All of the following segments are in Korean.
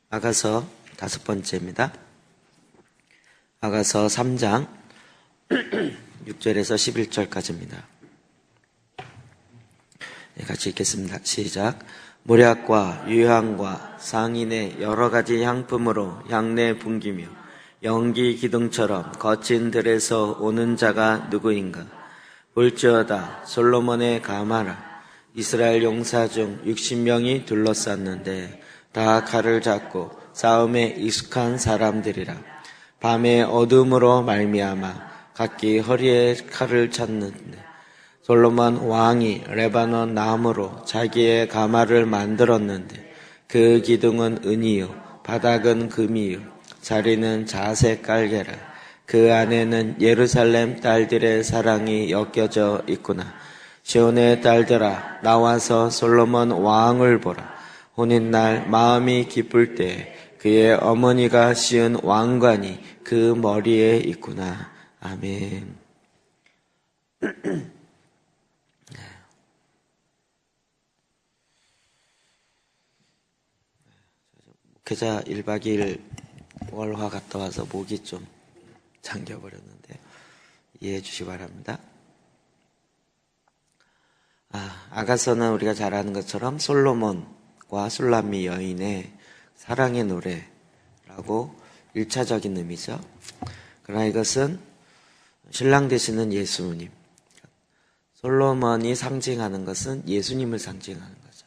아가서 5번째입니다. 아가서 3장 6절에서 11절까지입니다. 같이 읽겠습니다. 시작. 모략과 유향과 상인의 여러 가지 향품으로 향내 풍기며 연기 기둥처럼 거친 들에서 오는 자가 누구인가? 볼지어다 솔로몬의 가마라. 이스라엘 용사 중 60명이 둘러쌌는데 다 칼을 잡고 싸움에 익숙한 사람들이라. 밤의 어둠으로 말미암아 각기 허리에 칼을 찼는데 솔로몬 왕이 레바논 나무로 자기의 가마를 만들었는데 그 기둥은 은이요 바닥은 금이요 자리는 자색 깔개라. 그 안에는 예루살렘 딸들의 사랑이 엮여져 있구나. 시온의 딸들아 나와서 솔로몬 왕을 보라. 혼인날 마음이 기쁠 때 그의 어머니가 씌운 왕관이 그 머리에 있구나. 아멘. 목회자 1박 2일 월화 갔다 와서 목이 좀 잠겨버렸는데 이해해 주시기 바랍니다. 아가서는 우리가 잘 아는 것처럼 솔로몬과 술람미 여인의 사랑의 노래라고 1차적인 의미죠. 그러나 이것은 신랑 되시는 예수님, 솔로몬이 상징하는 것은 예수님을 상징하는 거죠.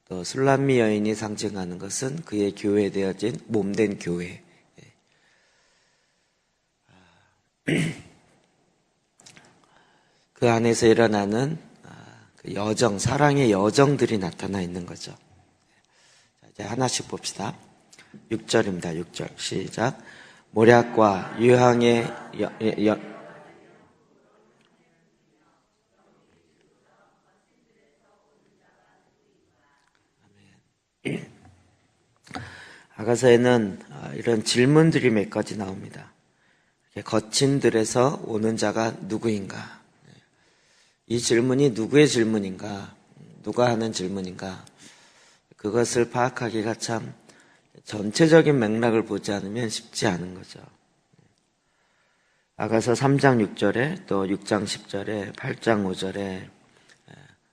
또 술람미 여인이 상징하는 것은 그의 교회되어진 몸된 교회. 그 안에서 일어나는 그 여정, 사랑의 여정들이 나타나 있는 거죠. 자, 이제 하나씩 봅시다. 6절입니다. 6절 시작. 모략과 유향의 아가서에는 이런 질문들이 몇 가지 나옵니다. 거친 들에서 오는 자가 누구인가? 이 질문이 누구의 질문인가? 누가 하는 질문인가? 그것을 파악하기가 참 전체적인 맥락을 보지 않으면 쉽지 않은 거죠. 아가서 3장 6절에 또 6장 10절에 8장 5절에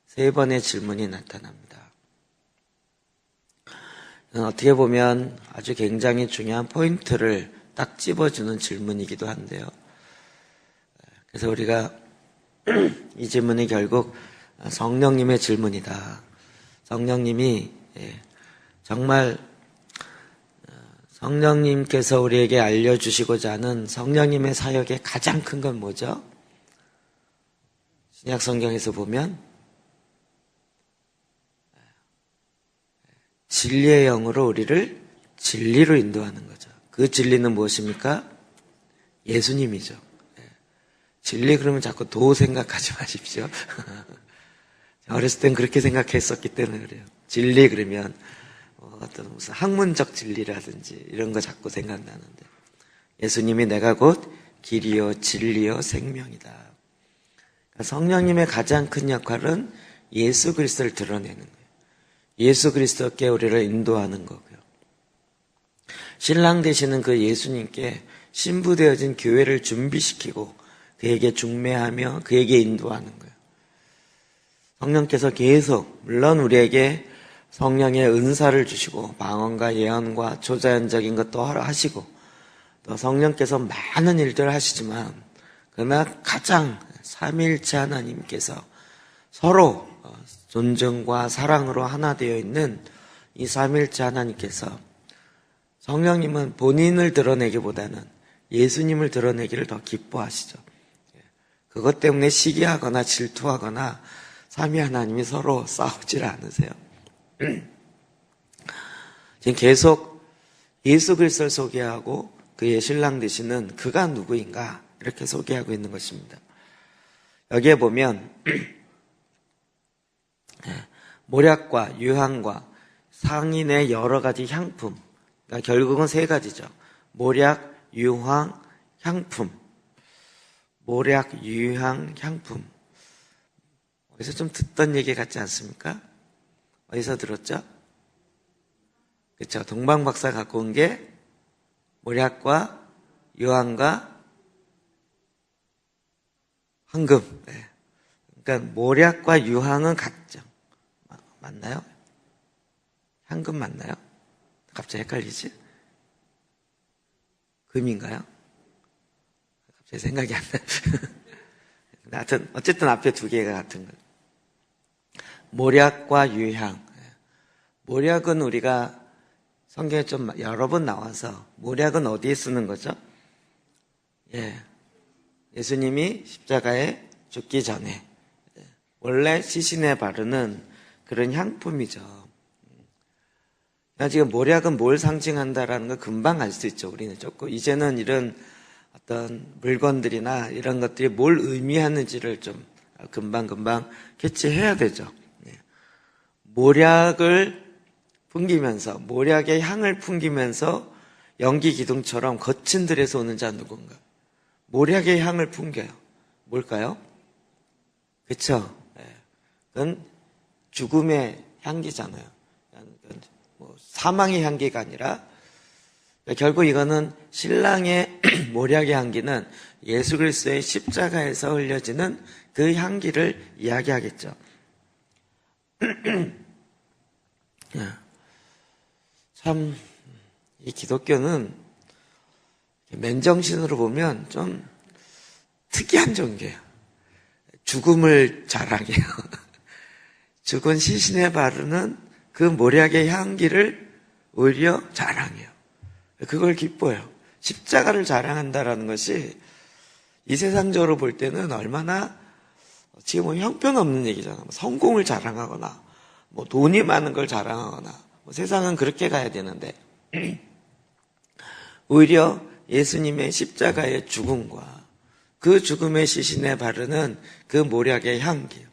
세 번의 질문이 나타납니다. 어떻게 보면 아주 굉장히 중요한 포인트를 딱 집어주는 질문이기도 한데요. 그래서 우리가 이 질문이 결국 성령님의 질문이다. 성령님이 정말 성령님께서 우리에게 알려주시고자 하는 성령님의 사역의 가장 큰 건 뭐죠? 신약 성경에서 보면 진리의 영으로 우리를 진리로 인도하는 거죠. 그 진리는 무엇입니까? 예수님이죠. 진리 그러면 자꾸 도 생각하지 마십시오. 어렸을 땐 그렇게 생각했었기 때문에 그래요. 진리 그러면 어떤 무슨 학문적 진리라든지 이런 거 자꾸 생각나는데 예수님이 내가 곧 길이요 진리요 생명이다. 그러니까 성령님의 가장 큰 역할은 예수 그리스도를 드러내는 거예요. 예수 그리스도께 우리를 인도하는 거고요. 신랑 되시는 그 예수님께 신부되어진 교회를 준비시키고 그에게 중매하며 그에게 인도하는 거예요. 성령께서 계속 물론 우리에게 성령의 은사를 주시고 방언과 예언과 초자연적인 것도 하시고 또 성령께서 많은 일들을 하시지만 그러나 가장 삼위일체 하나님께서 서로 존중과 사랑으로 하나 되어 있는 이 삼위일체 하나님께서 성령님은 본인을 드러내기보다는 예수님을 드러내기를 더 기뻐하시죠. 그것 때문에 시기하거나 질투하거나 삼위 하나님이 서로 싸우질 않으세요. 지금 계속 예수 그리스도를 소개하고 그의 신랑 되시는 그가 누구인가 이렇게 소개하고 있는 것입니다. 여기에 보면 모략과 유향과 상인의 여러 가지 향품, 그러니까 결국은 세 가지죠. 모략, 유황, 향품. 모략, 유향, 향품. 어디서 좀 듣던 얘기 같지 않습니까? 어디서 들었죠? 그렇죠. 동방 박사 갖고 온 게 모략과 유황과 황금. 네. 그러니까 모략과 유황은 같죠. 맞나요? 황금 맞나요? 갑자기 헷갈리지? 금인가요? 갑자기 생각이 안 나. 하여튼 어쨌든 앞에 두 개가 같은 거예요. 모략과 유향. 모략은 우리가 성경에 좀 여러 번 나와서, 모략은 어디에 쓰는 거죠? 예수님이 십자가에 죽기 전에 원래 시신에 바르는 그런 향품이죠. 지금 모략은 뭘 상징한다라는 거 금방 알 수 있죠. 우리는 조금 이제는 이런 어떤 물건들이나 이런 것들이 뭘 의미하는지를 좀 금방 캐치해야 되죠. 모략을 풍기면서, 모략의 향을 풍기면서 연기 기둥처럼 거친 들에서 오는 자 누군가. 모략의 향을 풍겨요. 뭘까요? 그쵸? 그건 죽음의 향기잖아요. 사망의 향기가 아니라, 결국 이거는 신랑의 모략의 향기는 예수 그리스도의 십자가에서 흘려지는 그 향기를 이야기하겠죠. 참, 이 기독교는 맨정신으로 보면 좀 특이한 종교예요. 죽음을 자랑해요. 죽은 시신에 바르는 그 모략의 향기를 오히려 자랑해요. 그걸 기뻐요. 십자가를 자랑한다라는 것이 이 세상적으로 볼 때는 얼마나 지금 뭐 형편없는 얘기잖아요. 성공을 자랑하거나 뭐 돈이 많은 걸 자랑하거나 뭐 세상은 그렇게 가야 되는데 오히려 예수님의 십자가의 죽음과 그 죽음의 시신에 바르는 그 모략의 향기.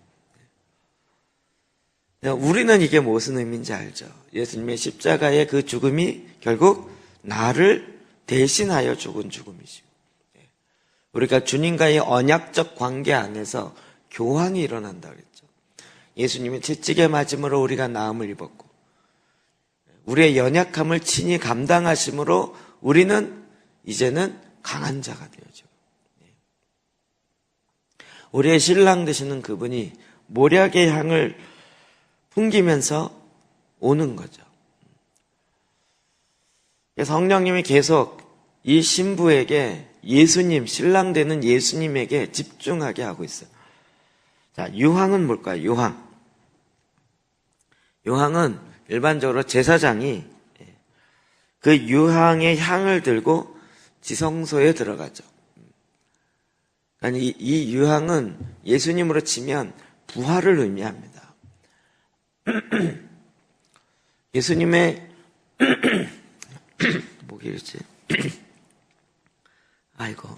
우리는 이게 무슨 의미인지 알죠. 예수님의 십자가의 그 죽음이 결국 나를 대신하여 죽은 죽음이죠. 우리가 주님과의 언약적 관계 안에서 교환이 일어난다 그랬죠. 예수님이 채찍에 맞음으로 우리가 나음을 입었고 우리의 연약함을 친히 감당하심으로 우리는 이제는 강한 자가 되어지고 우리의 신랑 되시는 그분이 모략의 향을 풍기면서 오는 거죠. 성령님이 계속 이 신부에게 예수님, 신랑 되는 예수님에게 집중하게 하고 있어요. 자, 유황은 뭘까요? 유황. 유황은 일반적으로 제사장이 그 유황의 향을 들고 지성소에 들어가죠. 아니, 이 유황은 예수님으로 치면 부활을 의미합니다. 예수님의 뭐겠지? 아이고.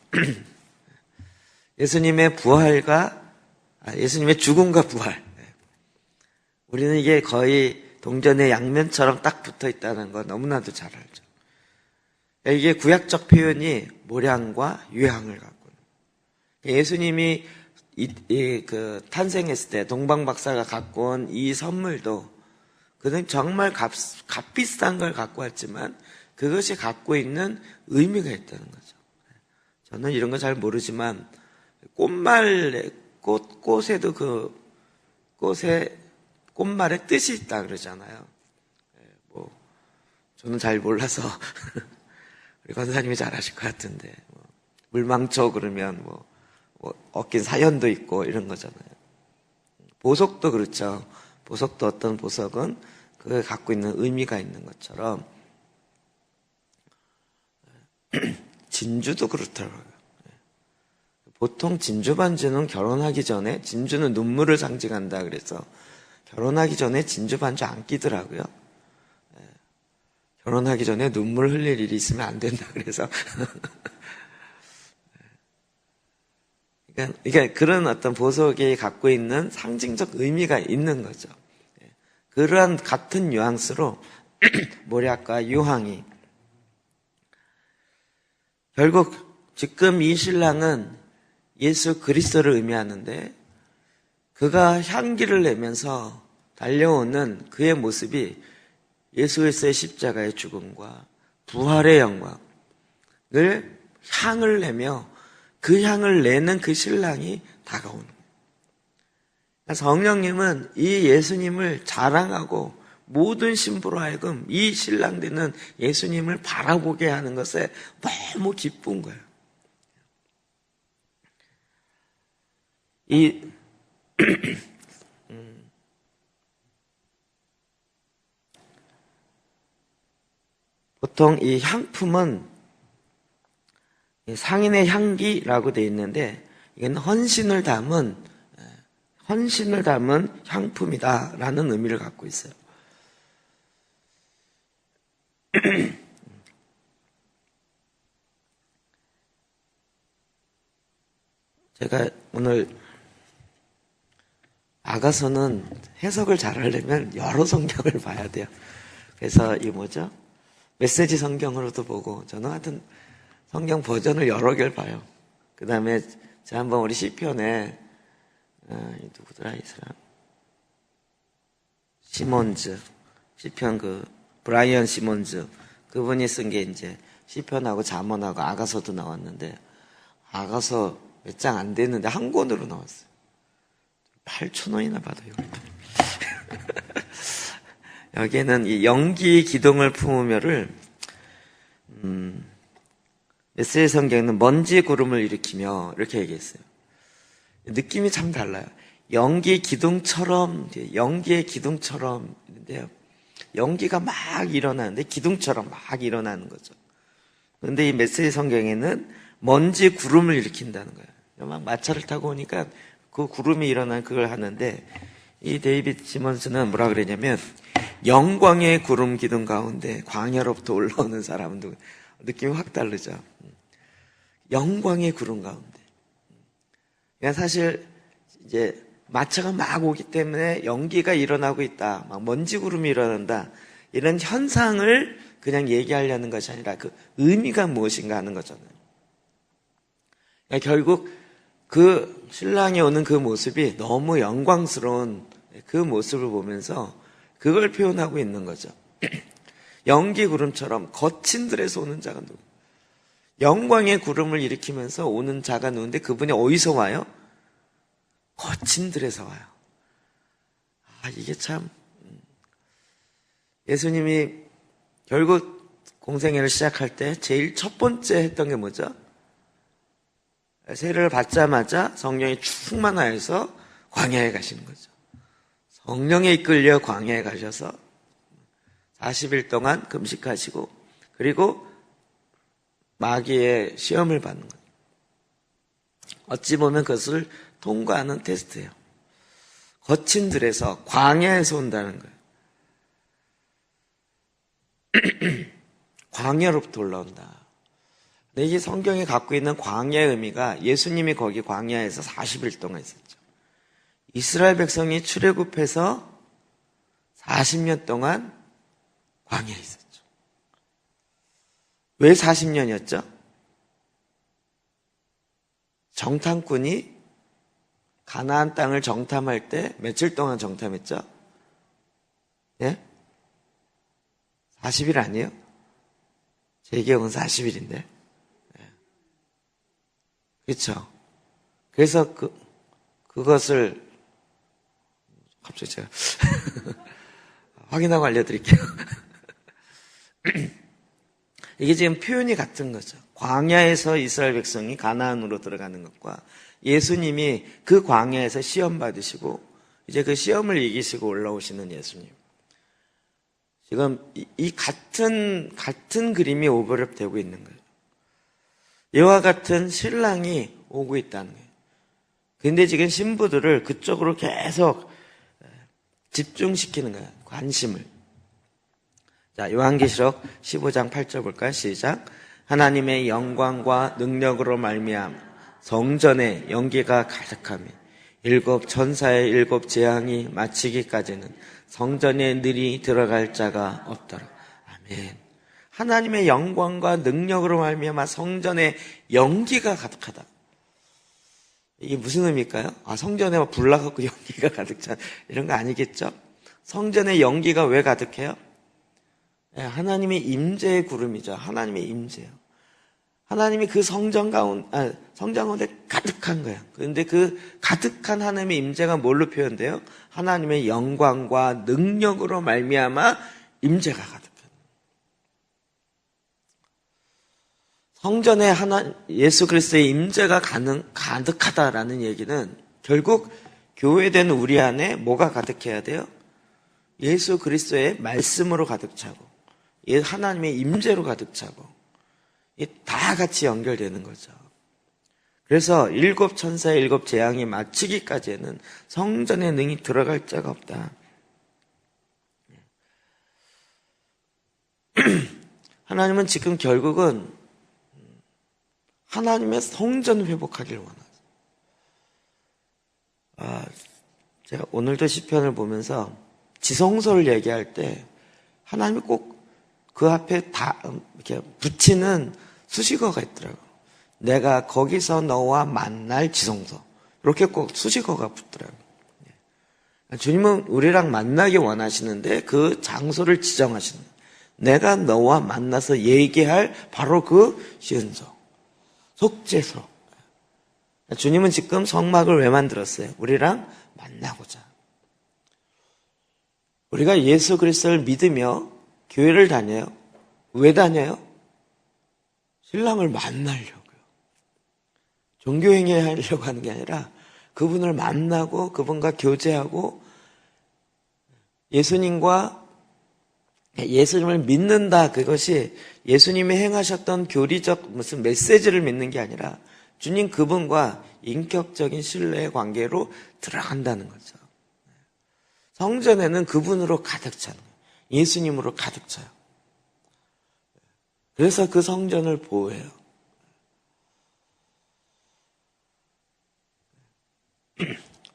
예수님의 부활과 예수님의 죽음과 부활. 우리는 이게 거의 동전의 양면처럼 딱 붙어 있다는 거 너무나도 잘 알죠. 이게 구약적 표현이 모량과 유향을 갖고 예수님이 그 탄생했을 때 동방 박사가 갖고 온 이 선물도 그는 정말 값비싼 걸 갖고 왔지만 그것이 갖고 있는 의미가 있다는 거죠. 저는 이런 거 잘 모르지만 꽃에도 그 꽃말에 뜻이 있다 그러잖아요. 뭐 저는 잘 몰라서 우리 권사님이 잘 아실 것 같은데 물망초 그러면 뭐 얽힌 사연도 있고 이런 거잖아요. 보석도 그렇죠. 보석도 어떤 보석은 그게 갖고 있는 의미가 있는 것처럼 진주도 그렇더라고요. 보통 진주 반주는 결혼하기 전에 진주는 눈물을 상징한다 그래서 결혼하기 전에 진주 반주 안 끼더라고요. 결혼하기 전에 눈물 흘릴 일이 있으면 안 된다 그래서 그러니까 그런 어떤 보석이 갖고 있는 상징적 의미가 있는 거죠. 그러한 같은 뉘앙스로 모략과 유황이 결국 지금 이 신랑은 예수 그리스도를 의미하는데 그가 향기를 내면서 달려오는 그의 모습이 예수 그리스도의 십자가의 죽음과 부활의 영광을 향을 내며 그 향을 내는 그 신랑이 다가오는 거예요. 성령님은 이 예수님을 자랑하고 모든 신부로 하여금 이 신랑 되는 예수님을 바라보게 하는 것에 너무 기쁜 거예요. 보통 이 향품은 상인의 향기라고 되어 있는데 이건 헌신을 담은 향품이다라는 의미를 갖고 있어요. 제가 오늘 아가서는 해석을 잘 하려면 여러 성경을 봐야 돼요. 그래서 메시지 성경으로도 보고 저는 하여튼 성경 버전을 여러 개를 봐요. 그 다음에 제가 한번 우리 시편에 누구더라 이 사람 시몬즈 시편 브라이언 시몬즈 그분이 쓴 게 이제 시편하고 잠언하고 아가서도 나왔는데 아가서 몇 장 안 됐는데 한 권으로 나왔어요. 8,000원이나 받아요. 여기에는 이 연기 기둥을 품으며를 메시지 성경에는 먼지 구름을 일으키며 이렇게 얘기했어요. 느낌이 참 달라요. 연기의 기둥처럼 인데요. 연기가 막 일어나는데 기둥처럼 막 일어나는 거죠. 그런데 이 메시지 성경에는 먼지 구름을 일으킨다는 거예요. 막 마차를 타고 오니까 그 구름이 일어나는 그걸 하는데 이 데이비드 시몬스는 뭐라 그러냐면 영광의 구름 기둥 가운데 광야로부터 올라오는 사람도 느낌이 확 다르죠. 영광의 구름 가운데. 그러니까 사실 이제 마차가 막 오기 때문에 연기가 일어나고 있다. 막 먼지 구름이 일어난다. 이런 현상을 그냥 얘기하려는 것이 아니라 그 의미가 무엇인가 하는 거잖아요. 그러니까 결국 그 신랑이 오는 그 모습이 너무 영광스러운 그 모습을 보면서 그걸 표현하고 있는 거죠. 연기 구름처럼 거친 들에서 오는 자가 누구? 영광의 구름을 일으키면서 오는 자가 누군데 그분이 어디서 와요? 거친 들에서 와요. 이게 참 예수님이 결국 공생애를 시작할 때 제일 첫 번째 했던 게 뭐죠? 세례를 받자마자 성령이 충만하여서 광야에 가시는 거죠. 성령에 이끌려 광야에 가셔서 40일 동안 금식하시고 그리고 마귀의 시험을 받는 거예요. 어찌 보면 그것을 통과하는 테스트예요. 거친 들에서 광야에서 온다는 거예요. 광야로부터 올라온다. 근데 이게 성경이 갖고 있는 광야의 의미가 예수님이 거기 광야에서 40일 동안 있었죠. 이스라엘 백성이 출애굽해서 40년 동안 광야에 있었죠. 왜 40년이었죠? 정탐꾼이 가나안 땅을 정탐할 때 며칠 동안 정탐했죠? 예? 40일 아니에요? 제 기억은 40일인데. 그렇죠? 그래서 그것을 갑자기 제가 확인하고 알려드릴게요. 이게 지금 표현이 같은 거죠. 광야에서 이스라엘 백성이 가나안으로 들어가는 것과 예수님이 그 광야에서 시험 받으시고 이제 그 시험을 이기시고 올라오시는 예수님. 지금 이 같은 그림이 오버랩 되고 있는 거예요. 이와 같은 신랑이 오고 있다는 거예요. 근데 지금 신부들을 그쪽으로 계속 집중시키는 거예요. 관심을. 자, 요한계시록 15장 8절 볼까요? 시작. 하나님의 영광과 능력으로 말미암아 성전에 연기가 가득하며 일곱 천사의 일곱 재앙이 마치기까지는 성전에 늘이 들어갈 자가 없더라. 아멘. 하나님의 영광과 능력으로 말미암아 성전에 연기가 가득하다. 이게 무슨 의미일까요? 성전에 불 나갖고 연기가 가득 차 이런 거 아니겠죠? 성전에 연기가 왜 가득해요? 하나님의 임재의 구름이죠. 하나님의 임재요. 하나님이 그 성전 가운데 가득한 거예요. 그런데 그 가득한 하나님의 임재가 뭘로 표현돼요? 하나님의 영광과 능력으로 말미암아 임재가 가득한. 성전에 예수 그리스도의 임재가 가득하다라는 얘기는 결국 교회된 우리 안에 뭐가 가득해야 돼요? 예수 그리스도의 말씀으로 가득 차고 하나님의 임재로 가득 차고 다 같이 연결되는 거죠. 그래서 7 천사의 7 재앙이 마치기까지는 성전에 능히 들어갈 자가 없다. 하나님은 지금 결국은 하나님의 성전 회복하기를 원하죠. 제가 오늘도 시편을 보면서 지성소를 얘기할 때 하나님이 꼭 그 앞에 다 이렇게 붙이는 수식어가 있더라고요. 내가 거기서 너와 만날 지성소. 이렇게 꼭 수식어가 붙더라고요. 주님은 우리랑 만나기 원하시는데 그 장소를 지정하시는 거예요. 내가 너와 만나서 얘기할 바로 그 시은소. 속죄소. 주님은 지금 성막을 왜 만들었어요? 우리랑 만나고자. 우리가 예수 그리스도를 믿으며 교회를 다녀요. 왜 다녀요? 신랑을 만나려고요. 종교행위 하려고 하는 게 아니라 그분을 만나고 그분과 교제하고 예수님을 믿는다. 그것이 예수님이 행하셨던 교리적 무슨 메시지를 믿는 게 아니라 주님 그분과 인격적인 신뢰의 관계로 들어간다는 거죠. 성전에는 그분으로 가득 차는 거예요. 예수님으로 가득 차요. 그래서 그 성전을 보호해요.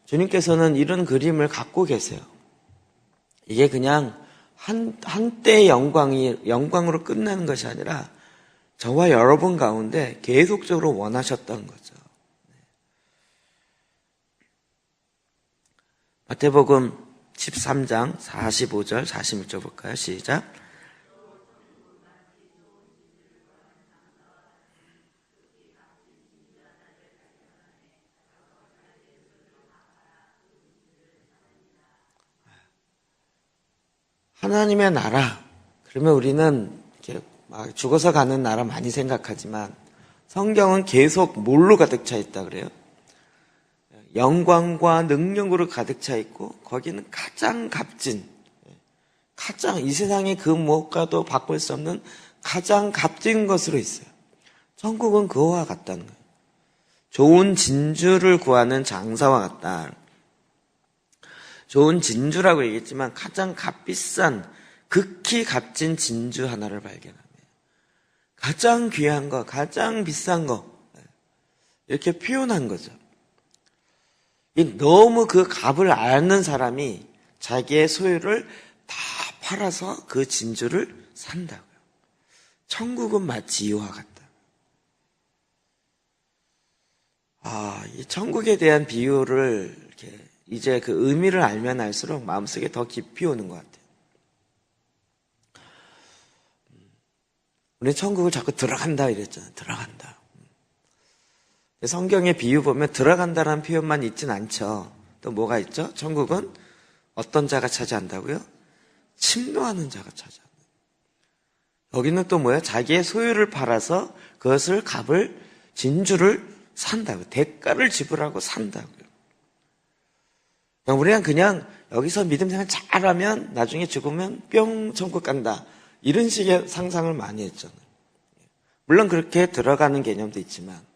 주님께서는 이런 그림을 갖고 계세요. 이게 그냥 한때의 영광으로 끝나는 것이 아니라 저와 여러분 가운데 계속적으로 원하셨던 거죠. 마태복음 13장 45절 46절 볼까요? 시작. 하나님의 나라. 그러면 우리는 이렇게 막 죽어서 가는 나라 많이 생각하지만 성경은 계속 뭘로 가득 차 있다 그래요? 영광과 능력으로 가득 차 있고 거기는 가장 값진, 이 세상의 그 무엇과도 바꿀 수 없는 가장 값진 것으로 있어요. 천국은 그와 같다는 거예요. 좋은 진주를 구하는 장사와 같다. 좋은 진주라고 얘기했지만 가장 값비싼 극히 값진 진주 하나를 발견합니다. 가장 귀한 거, 가장 비싼 거 이렇게 표현한 거죠. 너무 그 값을 아는 사람이 자기의 소유를 다 팔아서 그 진주를 산다고요. 천국은 마치 이와 같다. 이 천국에 대한 비유를 이렇게 이제 그 의미를 알면 알수록 마음속에 더 깊이 오는 것 같아요. 우리 천국을 자꾸 들어간다 이랬잖아요. 들어간다. 성경의 비유 보면 들어간다라는 표현만 있진 않죠. 또 뭐가 있죠? 천국은 어떤 자가 차지한다고요? 침노하는 자가 차지한다. 여기는 또 뭐예요? 자기의 소유를 팔아서 그것을 진주를 산다고요. 대가를 지불하고 산다고요. 우리는 그냥 여기서 믿음 생활 잘하면 나중에 죽으면 뿅 천국 간다. 이런 식의 상상을 많이 했잖아요. 물론 그렇게 들어가는 개념도 있지만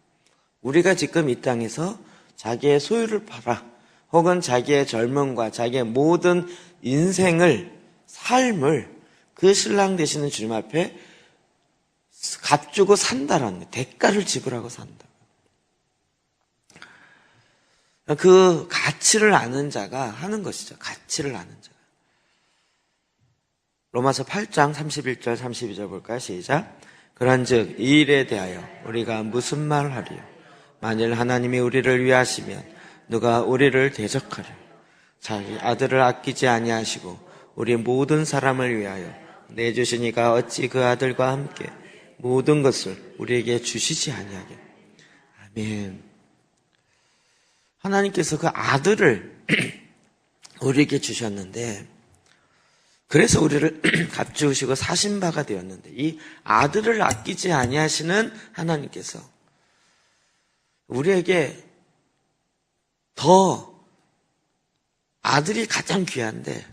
우리가 지금 이 땅에서 자기의 소유를 팔아 혹은 자기의 젊음과 자기의 모든 인생을, 삶을 그 신랑 되시는 주님 앞에 값주고 산다라는 거예요. 대가를 지불하고 산다. 그 가치를 아는 자가 하는 것이죠. 가치를 아는 자가. 로마서 8장 31절 32절 볼까요? 시작. 그런즉 이 일에 대하여 우리가 무슨 말을 하리요? 만일 하나님이 우리를 위하시면 누가 우리를 대적하리요? 자기 아들을 아끼지 아니하시고 우리 모든 사람을 위하여 내주시니가 어찌 그 아들과 함께 모든 것을 우리에게 주시지 아니하게. 아멘. 하나님께서 그 아들을 우리에게 주셨는데, 그래서 우리를 값지우시고 사신 바가 되었는데, 이 아들을 아끼지 아니하시는 하나님께서 우리에게 더 아들이 가장 귀한데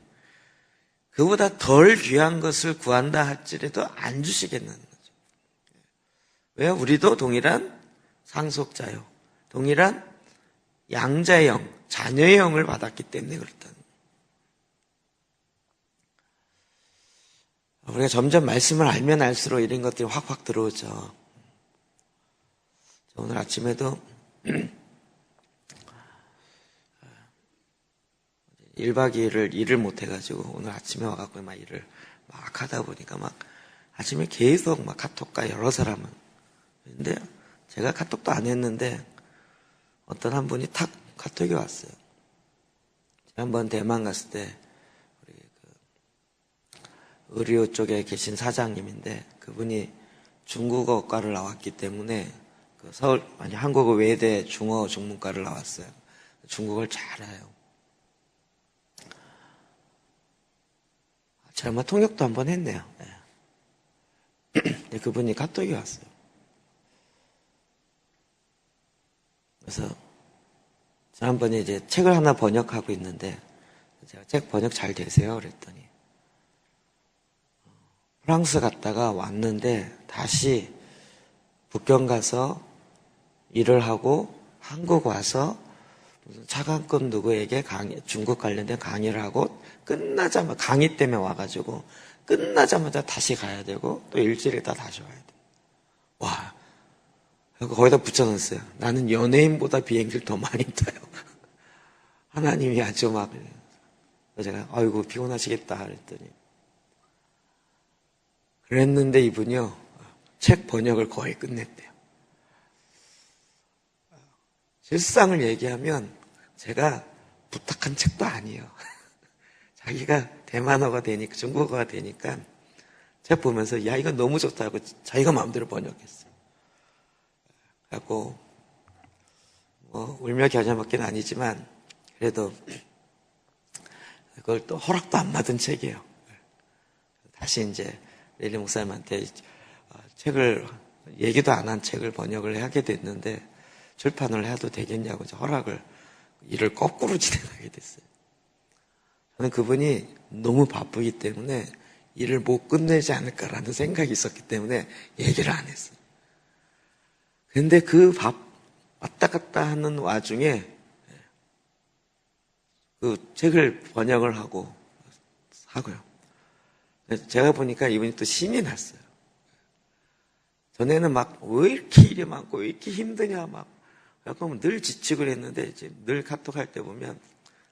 그보다 덜 귀한 것을 구한다 할지라도 안 주시겠는 거죠. 왜요? 우리도 동일한 상속자요, 동일한 양자의 영, 자녀의 영을 받았기 때문에 그렇다는 거예요. 우리가 점점 말씀을 알면 알수록 이런 것들이 확확 들어오죠. 오늘 아침에도 1박 2일을 일을 못해가지고 오늘 아침에 와갖고 막 일을 막 하다 보니까 막 아침에 계속 막 카톡과 여러 사람은, 근데 제가 카톡도 안 했는데 어떤 한 분이 탁 카톡이 왔어요. 제가 한번 대만 갔을 때 우리 의료 쪽에 계신 사장님인데 그분이 중국어과를 나왔기 때문에 서울, 한국어 외대 중어 중문과를 나왔어요. 중국어를 잘 해요. 제가 아마 통역도 한번 했네요. 네. 그분이 카톡이 왔어요. 그래서 지난번에 이제 책을 하나 번역하고 있는데 제가 책 번역 잘 되세요? 그랬더니 프랑스 갔다가 왔는데 다시 북경 가서 일을 하고 한국 와서 무슨 차관급 누구에게 중국 관련된 강의를 하고 끝나자마자, 강의 때문에 와가지고 끝나자마자 다시 가야 되고 또 일주일 있다 다시 와야 돼. 와, 거기다 붙여놨어요. 나는 연예인보다 비행기를 더 많이 타요. 하나님이 아주 막. 제가 아이고 피곤하시겠다 그랬더니, 그랬는데 이분이요 책 번역을 거의 끝냈대요. 실상을 얘기하면 제가 부탁한 책도 아니에요. 자기가 대만어가 되니까, 중국어가 되니까 책 보면서 야 이거 너무 좋다고 자기가 마음대로 번역했어요. 그래갖고 뭐 울며 겨자 먹기는 아니지만 그래도 그걸 또 허락도 안 받은 책이에요. 다시 이제 레일리 목사님한테 책을, 얘기도 안 한 책을 번역을 하게 됐는데 출판을 해도 되겠냐고 허락을, 일을 거꾸로 진행하게 됐어요. 저는 그분이 너무 바쁘기 때문에 일을 못 끝내지 않을까라는 생각이 있었기 때문에 얘기를 안 했어요. 근데 그 왔다 갔다 하는 와중에 그 책을 번역을 하고요. 제가 보니까 이분이 또 신이 났어요. 전에는 막 왜 이렇게 일이 많고 왜 이렇게 힘드냐 막 약간 늘 지치고 그랬는데 이제 늘 카톡할 때 보면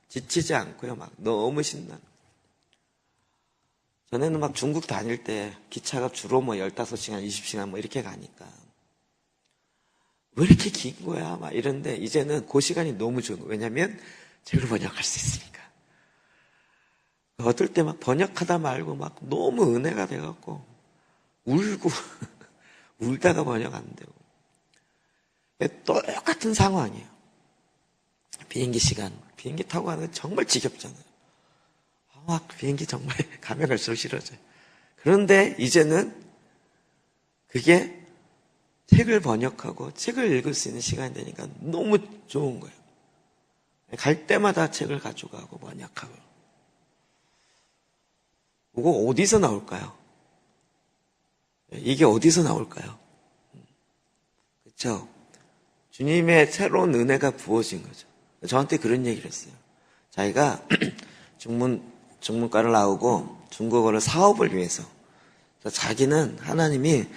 지치지 않고요. 막 너무 신나. 전에는 막 중국 다닐 때 기차가 주로 뭐 15시간, 20시간 뭐 이렇게 가니까 왜 이렇게 긴 거야? 막 이런데 이제는 그 시간이 너무 좋은 거예요. 왜냐면 책을 번역할 수 있으니까. 어떨 때 막 번역하다 말고 막 너무 은혜가 돼갖고 울고 울다가 번역 안 되고. 똑같은 상황이에요. 비행기 시간. 비행기 타고 가는 건 정말 지겹잖아요. 막 비행기 정말 가면 갈수록 싫어져요. 그런데 이제는 그게 책을 번역하고 책을 읽을 수 있는 시간이 되니까 너무 좋은 거예요. 갈 때마다 책을 가져가고 번역하고. 그거 어디서 나올까요? 이게 어디서 나올까요? 그렇죠? 주님의 새로운 은혜가 부어진 거죠. 저한테 그런 얘기를 했어요. 자기가 중문과를 나오고 중국어를 사업을 위해서. 자기는 하나님이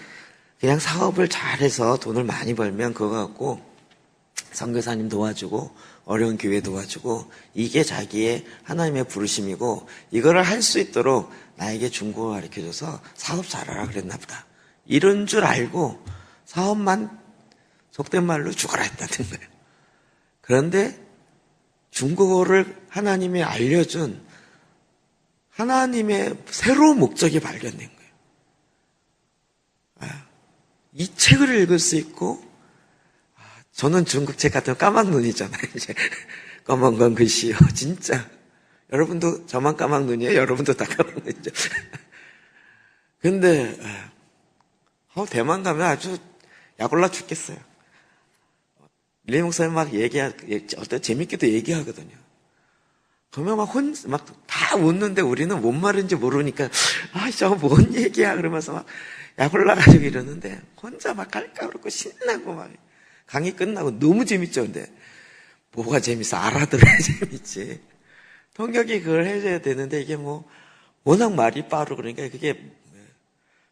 그냥 사업을 잘해서 돈을 많이 벌면 그거 갖고 선교사님 도와주고 어려운 교회 도와주고 이게 자기의 하나님의 부르심이고 이거를 할 수 있도록 나에게 중국어 가르쳐줘서 사업 잘하라 그랬나 보다. 이런 줄 알고 사업만 속된 말로 죽어라 했다는 거예요. 그런데 중국어를 하나님이 알려준 하나님의 새로운 목적이 발견된 거예요. 이 책을 읽을 수 있고, 저는 중국 책 같은 거 까만 눈이잖아요. 이제 검은 건 글씨요. 진짜. 여러분도 저만 까만 눈이에요? 여러분도 다 까만 눈이죠. 근데 대만 가면 아주 약올라 죽겠어요. 리 목사님 어떤 재밌게도 얘기하거든요. 그러면 막 다 웃는데 우리는 뭔 말인지 모르니까, 저거 뭔 얘기야? 그러면서 막 약 올라가지고 이러는데, 혼자 막 깔깔거리고 신나고 막, 강의 끝나고 너무 재밌죠, 근데. 뭐가 재밌어? 알아들어야 재밌지. 통역이 그걸 해줘야 되는데, 이게 워낙 말이 빠르고 그러니까 그게,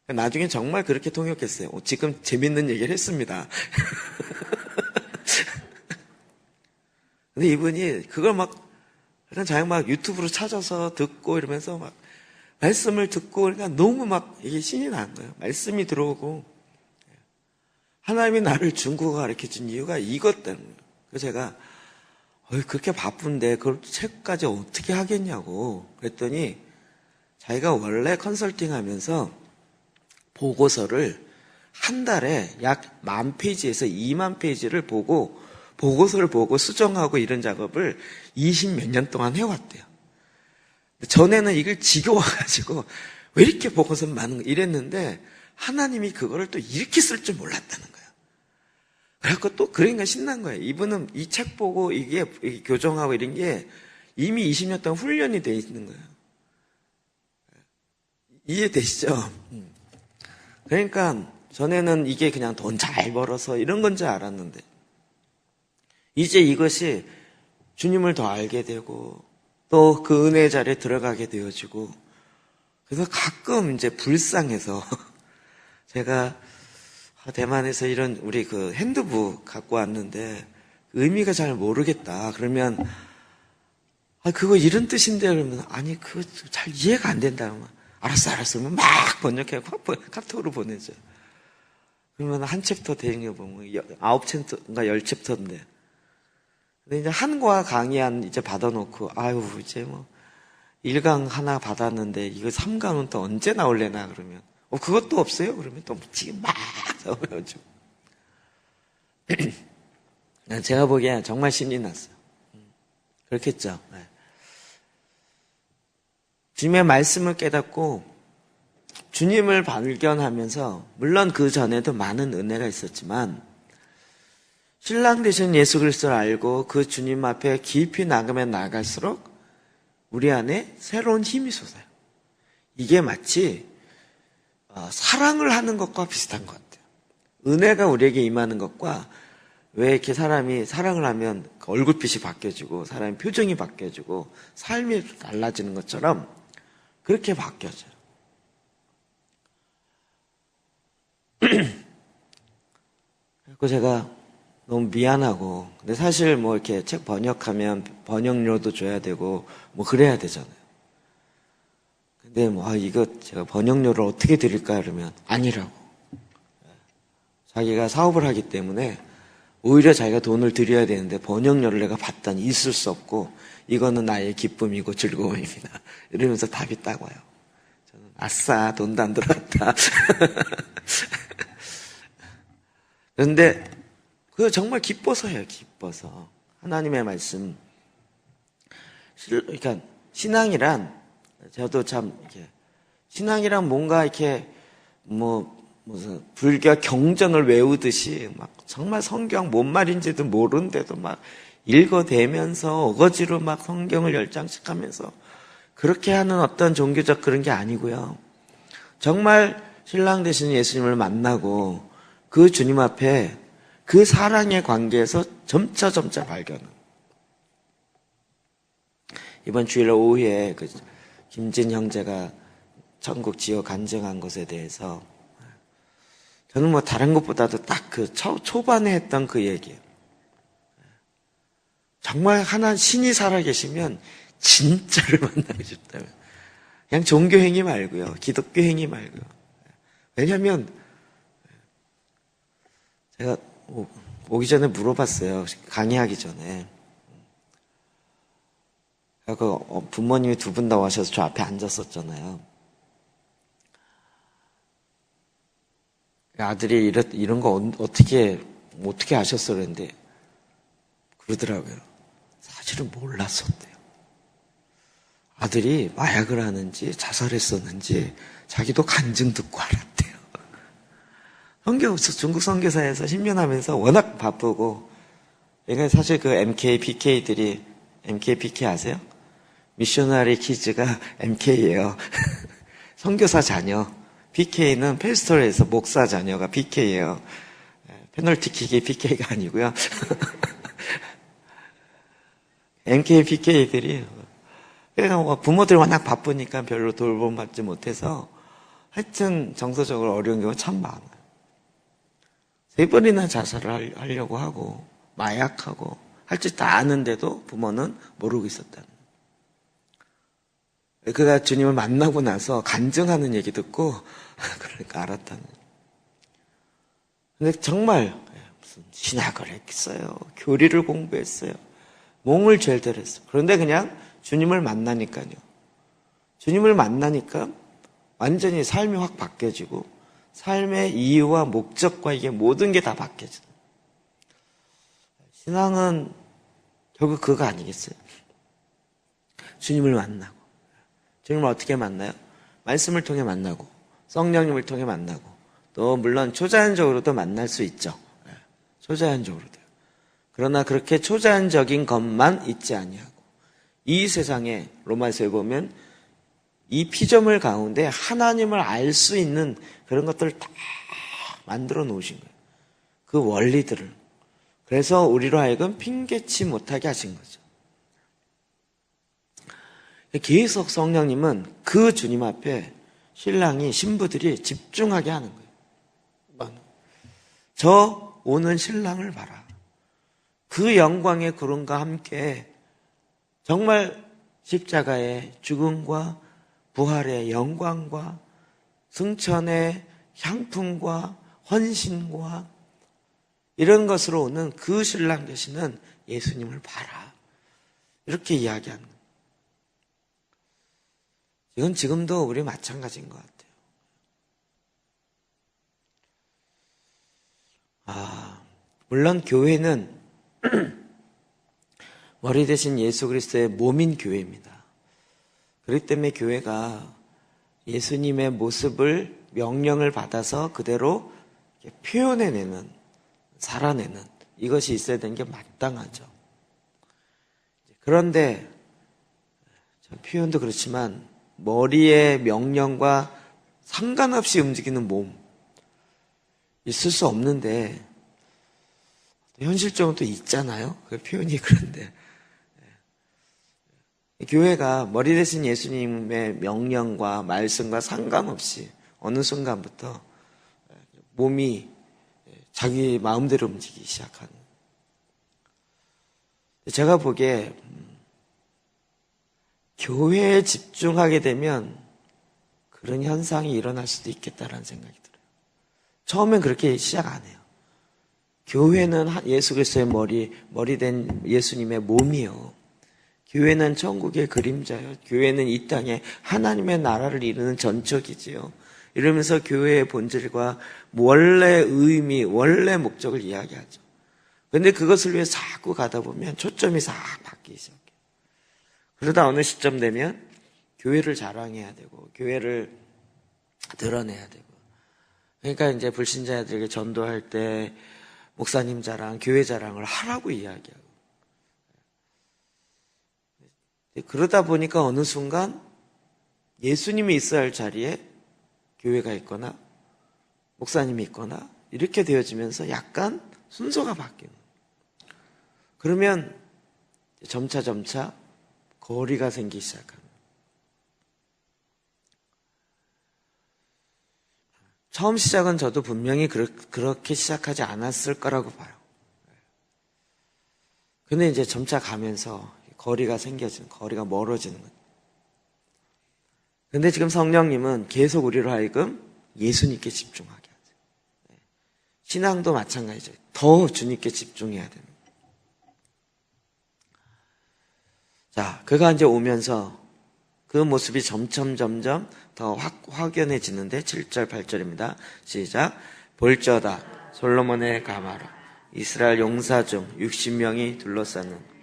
나중에 정말 그렇게 통역했어요. 지금 재밌는 얘기를 했습니다. 근데 이분이 그걸 그냥 자기 유튜브로 찾아서 듣고 이러면서 말씀을 듣고 그러니까 너무 이게 신이 난 거예요. 말씀이 들어오고 하나님이 나를 중국어 가르쳐 준 이유가 이것 때문에. 그래서 제가 그렇게 바쁜데 그걸 책까지 어떻게 하겠냐고 그랬더니 자기가 원래 컨설팅 하면서 보고서를 한 달에 약 10,000페이지에서 20,000페이지를 보고 보고서를 보고 수정하고 이런 작업을 20몇 년 동안 해왔대요. 전에는 이걸 지겨워가지고 왜 이렇게 보고서 많은 거 이랬는데 하나님이 그거를 또 이렇게 쓸 줄 몰랐다는 거예요. 그래갖고 또 그러니까 신난 거예요. 이분은 이 책 보고 이게 교정하고 이런 게 이미 20년 동안 훈련이 돼 있는 거예요. 이해되시죠? 그러니까 전에는 이게 그냥 돈 잘 벌어서 이런 건 줄 알았는데 이제 이것이 주님을 더 알게 되고 또 그 은혜의 자리에 들어가게 되어지고 그래서 가끔 이제 불쌍해서 제가 대만에서 이런 우리 그 핸드북 갖고 왔는데 의미가 잘 모르겠다. 그러면 그거 이런 뜻인데 그러면 아니 그거 잘 이해가 안 된다. 그러면 알았어. 막 번역해서 카톡으로 보내죠. 그러면 한 챕터 되는 거 보면 9챕터인가 10챕터인데 근데 이제 한과 강의안 이제 받아놓고, 이제 1강 하나 받았는데, 이거 3강은 또 언제 나올래나, 그러면. 그것도 없어요? 그러면 또 지금 막 나오죠. 제가 보기엔 정말 신이 났어요. 그렇겠죠. 네. 주님의 말씀을 깨닫고, 주님을 발견하면서, 물론 그 전에도 많은 은혜가 있었지만, 신랑 되신 예수 그리스도를 알고 그 주님 앞에 깊이 나가며 나갈수록 우리 안에 새로운 힘이 솟아요. 이게 마치 사랑을 하는 것과 비슷한 것 같아요. 은혜가 우리에게 임하는 것과 왜 이렇게 사람이 사랑을 하면 얼굴빛이 바뀌어지고 사람의 표정이 바뀌어지고 삶이 달라지는 것처럼 그렇게 바뀌어져요. 그래서 제가 너무 미안하고 근데 사실 이렇게 책 번역하면 번역료도 줘야 되고 그래야 되잖아요. 근데 이거 제가 번역료를 어떻게 드릴까 그러면 아니라고. 자기가 사업을 하기 때문에 오히려 자기가 돈을 드려야 되는데 번역료를 내가 받다니 있을 수 없고 이거는 나의 기쁨이고 즐거움입니다. 이러면서 답이 딱 와요. 저는 아싸 돈도 안 들어갔다. 그런데 그거 정말 기뻐서 해요. 기뻐서. 하나님의 말씀. 그러니까 신앙이란 저도 참 이렇게 신앙이란 뭔가 이렇게 무슨 불교 경전을 외우듯이 정말 성경 뭔 말인지도 모르는데도 읽어대면서 어거지로 성경을 10장씩 하면서 그렇게 하는 어떤 종교적 그런 게 아니고요. 정말 신랑 되신 예수님을 만나고 그 주님 앞에 그 사랑의 관계에서 점차 발견을. 이번 주일 오후에 김진 형제가 천국 지옥 간증한 것에 대해서 저는 다른 것보다도 딱 초반에 했던 그 얘기예요. 정말 하나 신이 살아계시면 진짜를 만나고 싶다면 그냥 종교 행위 말고요. 기독교 행위 말고요. 왜냐하면 제가 오기 전에 물어봤어요. 강의하기 전에. 부모님이 두 분 다 오셔서 저 앞에 앉았었잖아요. 아들이 이런 거 어떻게 하셨어? 그랬는데, 그러더라고요. 사실은 몰랐었대요. 아들이 마약을 하는지 자살했었는지 자기도 간증 듣고 알았대요. 중국 선교사에서 10년 하면서 워낙 바쁘고, 그러니까 사실 그 MK, PK들이, MK, PK 아세요? 미셔너리 키즈가 MK예요. 선교사 자녀. PK는 페스토리에서 목사 자녀가 PK예요. 페널티 킥이 PK가 아니고요. MK, PK들이 그러니까 부모들이 워낙 바쁘니까 별로 돌봄받지 못해서 하여튼 정서적으로 어려운 경우가 참 많아요. 3번이나 자살을 하려고 하고 마약하고 할 짓 다 아는데도 부모는 모르고 있었다는. 그가 주님을 만나고 나서 간증하는 얘기 듣고 그러니까 알았다는. 근데 정말 무슨 신학을 했어요. 교리를 공부했어요. 몸을 죄를 했어요. 그런데 그냥 주님을 만나니까요. 주님을 만나니까 완전히 삶이 확 바뀌어지고 삶의 이유와 목적과 이게 모든 게 다 바뀌어져요. 신앙은 결국 그거 아니겠어요? 주님을 만나고. 주님을 어떻게 만나요? 말씀을 통해 만나고 성령님을 통해 만나고 또 물론 초자연적으로도 만날 수 있죠. 초자연적으로도요. 그러나 그렇게 초자연적인 것만 있지 아니하고 이 세상에 로마서에 보면 이 피조물 가운데 하나님을 알 수 있는 그런 것들을 다 만들어 놓으신 거예요. 그 원리들을. 그래서 우리로 하여금 핑계치 못하게 하신 거죠. 계속 성령님은 그 주님 앞에 신랑이 신부들이 집중하게 하는 거예요. 저 오는 신랑을 봐라. 그 영광의 구름과 함께 정말 십자가의 죽음과 부활의 영광과 승천의 향품과 헌신과 이런 것으로 오는 그 신랑 되시는 예수님을 봐라. 이렇게 이야기하는 거예요. 이건 지금도 우리 마찬가지인 것 같아요. 물론 교회는 머리 대신 예수 그리스도의 몸인 교회입니다. 그렇기 때문에 교회가 예수님의 모습을 명령을 받아서 그대로 표현해내는, 살아내는 이것이 있어야 되는 게 마땅하죠. 그런데 표현도 그렇지만 머리의 명령과 상관없이 움직이는 몸 있을 수 없는데 현실적으로 또 있잖아요. 그 표현이 그런데 교회가 머리 대신 예수님의 명령과 말씀과 상관없이 어느 순간부터 몸이 자기 마음대로 움직이기 시작하는. 제가 보기에 교회에 집중하게 되면 그런 현상이 일어날 수도 있겠다라는 생각이 들어요. 처음엔 그렇게 시작 안 해요. 교회는 예수 그리스도의 머리 된 예수님의 몸이요. 교회는 천국의 그림자요. 교회는 이 땅에 하나님의 나라를 이루는 전척이지요. 이러면서 교회의 본질과 원래 의미, 원래 목적을 이야기하죠. 그런데 그것을 위해 자꾸 가다 보면 초점이 싹 바뀌기 시작해요. 그러다 어느 시점 되면 교회를 자랑해야 되고 교회를 드러내야 되고 그러니까 이제 불신자들에게 전도할 때 목사님 자랑, 교회 자랑을 하라고 이야기하고 그러다 보니까 어느 순간 예수님이 있어야 할 자리에 교회가 있거나 목사님이 있거나 이렇게 되어지면서 약간 순서가 바뀌는 거예요. 그러면 점차 거리가 생기기 시작합니다. 처음 시작은 저도 분명히 그렇게 시작하지 않았을 거라고 봐요. 근데 이제 점차 가면서 거리가 멀어지는 거예요. 근데 지금 성령님은 계속 우리로 하여금 예수님께 집중하게 하죠. 신앙도 마찬가지죠. 더 주님께 집중해야 됩니다. 자, 그가 이제 오면서 그 모습이 점점 더 확연해지는데 7절, 8절입니다. 시작. 볼저다 솔로몬의 가마로 이스라엘 용사 중 60명이 둘러싸는.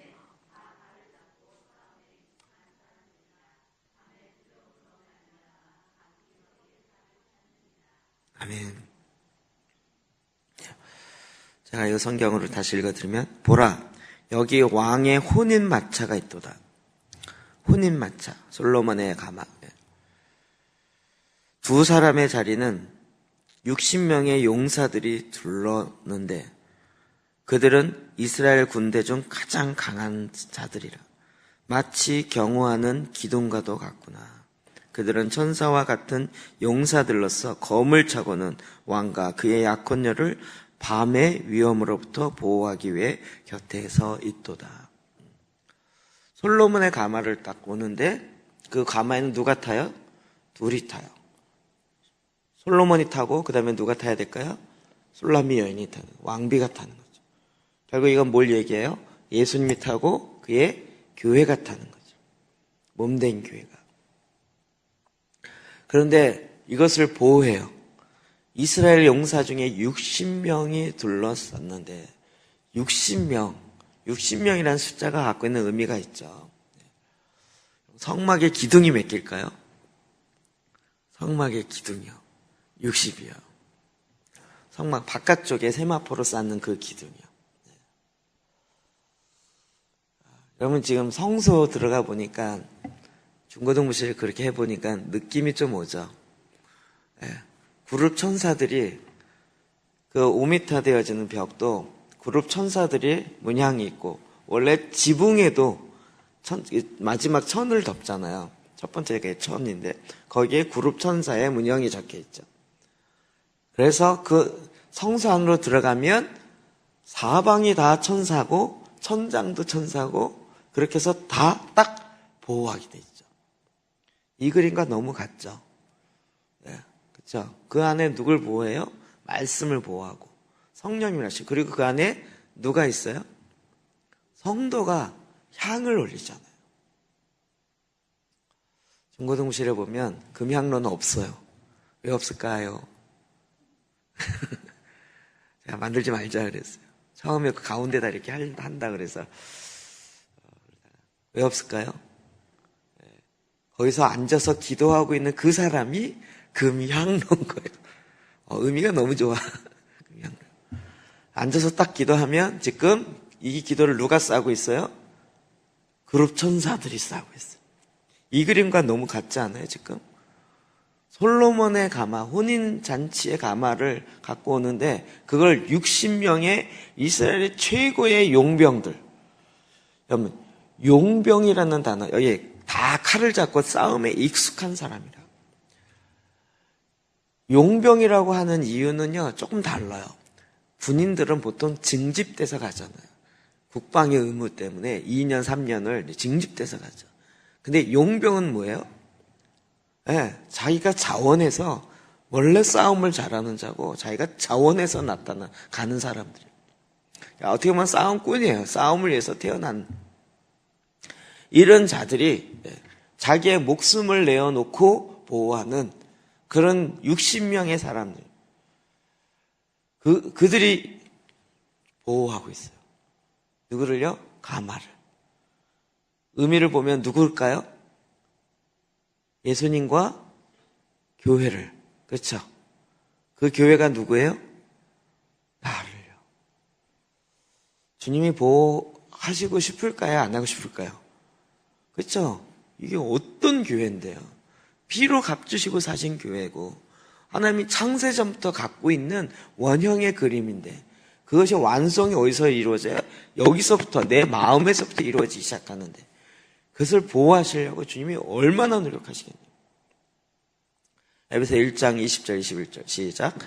아멘. 제가 이 성경으로 다시 읽어드리면, 보라, 여기 왕의 혼인 마차가 있도다. 혼인 마차, 솔로몬의 가마. 두 사람의 자리는 60명의 용사들이 둘렀는데 그들은 이스라엘 군대 중 가장 강한 자들이라. 마치 경호하는 기둥과도 같구나. 그들은 천사와 같은 용사들로서 검을 차고는 왕과 그의 약혼녀를 밤의 위험으로부터 보호하기 위해 곁에 서 있도다. 솔로몬의 가마를 딱 오는데 그 가마에는 누가 타요? 둘이 타요. 솔로몬이 타고 그 다음에 누가 타야 될까요? 술라미 여인이 타는, 왕비가 타는 거죠. 결국 이건 뭘 얘기해요? 예수님이 타고 그의 교회가 타는 거죠. 몸된 교회가. 그런데 이것을 보호해요. 이스라엘 용사 중에 60명이 둘러쌌는데 60명이라는 숫자가 갖고 있는 의미가 있죠. 성막의 기둥이 몇 개일까요? 성막의 기둥이요. 60이요. 성막 바깥쪽에 세마포로 쌓는 그 기둥이요. 여러분 지금 성소 들어가 보니까 중고등부실 그렇게 해보니까 느낌이 좀 오죠. 그룹 천사들이 그 5m 되어지는 벽도 그룹 천사들이 문양이 있고 원래 지붕에도 마지막 천을 덮잖아요. 첫 번째가 천인데 거기에 그룹 천사의 문양이 적혀 있죠. 그래서 그 성소 안으로 들어가면 사방이 다 천사고 천장도 천사고 그렇게 해서 다 딱 보호하게 돼 있죠. 이 그림과 너무 같죠. 네, 그렇죠. 그 안에 누굴 보호해요? 말씀을 보호하고 성령님이라시. 그리고 그 안에 누가 있어요? 성도가 향을 올리잖아요. 중고등부실에 보면 금향로는 없어요. 왜 없을까요? 제가 만들지 말자 그랬어요. 처음에 그 가운데다 이렇게 한다 그래서. 왜 없을까요? 거기서 앉아서 기도하고 있는 그 사람이 금향로인 거예요. 의미가 너무 좋아. 금향로. 앉아서 딱 기도하면 지금 이 기도를 누가 싸고 있어요? 그룹 천사들이 싸고 있어요. 이 그림과 너무 같지 않아요, 지금? 솔로몬의 가마, 혼인잔치의 가마를 갖고 오는데 그걸 60명의 이스라엘의 최고의 용병들. 여러분, 용병이라는 단어, 여기 다 칼을 잡고 싸움에 익숙한 사람이라. 용병이라고 하는 이유는요, 조금 달라요. 군인들은 보통 징집돼서 가잖아요. 국방의 의무 때문에 2년, 3년을 징집돼서 가죠. 근데 용병은 뭐예요? 자기가 자원해서 원래 싸움을 잘하는 자고 자기가 자원해서 가는 사람들이에요. 어떻게 보면 싸움꾼이에요. 싸움을 위해서 태어난 이런 자들이 자기의 목숨을 내어놓고 보호하는 그런 60명의 사람들. 그들이 보호하고 있어요. 누구를요? 가마를. 의미를 보면 누구일까요? 예수님과 교회를. 그렇죠? 그 교회가 누구예요? 나를요. 주님이 보호하시고 싶을까요? 안 하고 싶을까요? 그렇죠? 이게 어떤 교회인데요? 피로 값주시고 사신 교회고 하나님이 창세전부터 갖고 있는 원형의 그림인데 그것이 완성이 어디서 이루어져요? 여기서부터 내 마음에서부터 이루어지기 시작하는데 그것을 보호하시려고 주님이 얼마나 노력하시겠네요. 에베소 1장 20절 21절 시작.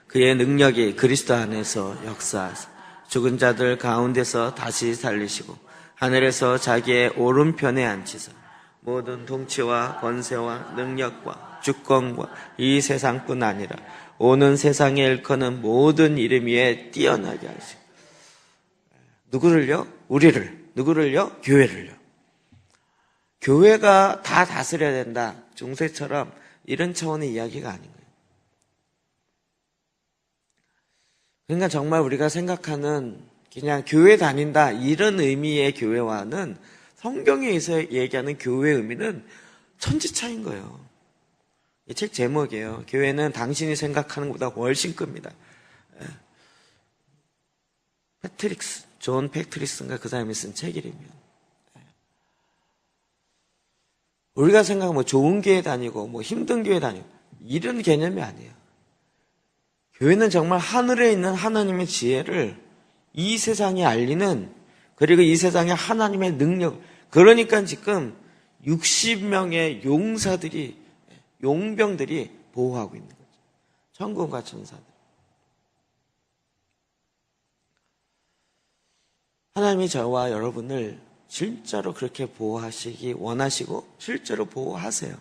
그의 능력이 그리스도 안에서 역사하사 죽은 자들 가운데서 다시 살리시고 하늘에서 자기의 오른편에 앉히사 모든 통치와 권세와 능력과 주권과 이 세상뿐 아니라 오는 세상에 일컫는 모든 이름 위에 뛰어나게 하시고 누구를요? 우리를. 누구를요? 교회를요. 교회가 다 다스려야 된다. 중세처럼 이런 차원의 이야기가 아닌 거예요. 그러니까 정말 우리가 생각하는 그냥 교회 다닌다 이런 의미의 교회와는 성경에서 얘기하는 교회의 의미는 천지차이인 거예요. 이 책 제목이에요. 교회는 당신이 생각하는 것보다 훨씬 큽니다. 존 패트릭스인가 그 사람이 쓴 책이라면. 우리가 생각하면 뭐 좋은 교회 다니고 뭐 힘든 교회 다니고 이런 개념이 아니에요. 교회는 정말 하늘에 있는 하나님의 지혜를 이 세상에 알리는, 그리고 이 세상에 하나님의 능력, 그러니까 지금 60명의 용병들이 보호하고 있는 거죠. 천군과 천사들. 하나님이 저와 여러분을 진짜로 그렇게 보호하시기 원하시고 실제로 보호하세요.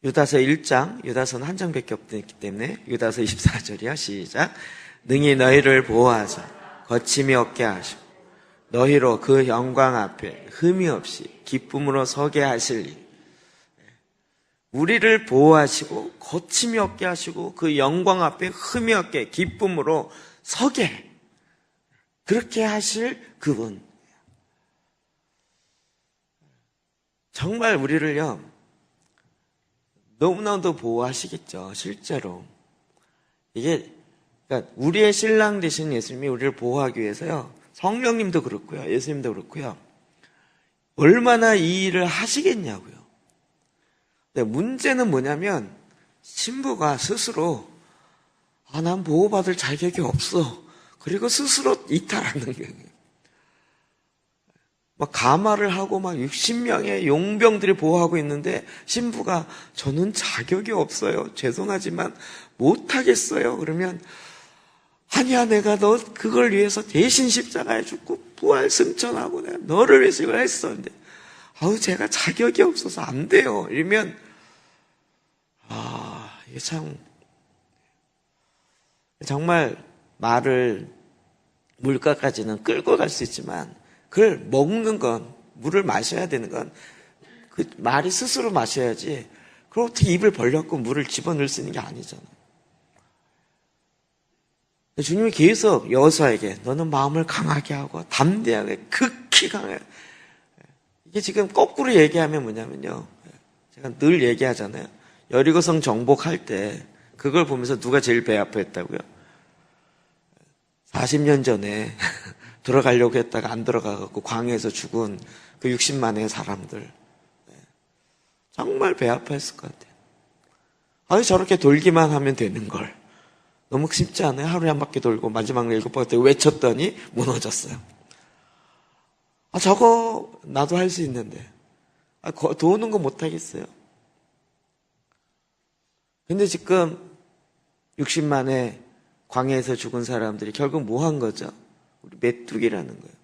유다서 1장, 유다서는 한 장밖에 없기 때문에 유다서 24절이야. 시작. 능히 너희를 보호하사 거침이 없게 하시고 너희로 그 영광 앞에 흠이 없이 기쁨으로 서게 하시리. 우리를 보호하시고 거침이 없게 하시고 그 영광 앞에 흠이 없게 기쁨으로 서게, 그렇게 하실 그분. 정말 우리를요 너무나도 보호하시겠죠. 실제로 이게 그러니까 우리의 신랑 되신 예수님이 우리를 보호하기 위해서요, 성령님도 그렇고요, 예수님도 그렇고요, 얼마나 이 일을 하시겠냐고요. 근데 문제는 뭐냐면 신부가 스스로 난 보호받을 자격이 없어, 그리고 스스로 이탈하는 거예요. 막 가마를 하고 막 60명의 용병들이 보호하고 있는데 신부가 저는 자격이 없어요, 죄송하지만 못하겠어요. 그러면 아니야, 내가 너 그걸 위해서 대신 십자가에 죽고 부활 승천하고 내가 너를 위해서 이걸 했어. 근데 제가 자격이 없어서 안 돼요. 이러면 이게 참 정말 말을 물가까지는 끌고 갈 수 있지만 그걸 먹는 건, 물을 마셔야 되는 건 그 말이 스스로 마셔야지 그걸 어떻게 입을 벌렸고 물을 집어넣을 수 있는 게 아니잖아요. 주님이 계속 여호수아에게 너는 마음을 강하게 하고 담대하게, 극히 강하게. 이게 지금 거꾸로 얘기하면 뭐냐면요, 제가 늘 얘기하잖아요. 여리고성 정복할 때 그걸 보면서 누가 제일 배 아파했다고요? 40년 전에 들어가려고 했다가 안 들어가갖고 광야에서 죽은 그 60만의 사람들, 정말 배 아파했을 것 같아요. 저렇게 돌기만 하면 되는 걸. 너무 쉽지 않아요? 하루에 한 바퀴 돌고 마지막 7바퀴 외쳤더니 무너졌어요. 저거 나도 할 수 있는데 도우는 거 못하겠어요. 근데 지금 60만의 광야에서 죽은 사람들이 결국 뭐 한 거죠? 우리 메뚜기라는 거예요.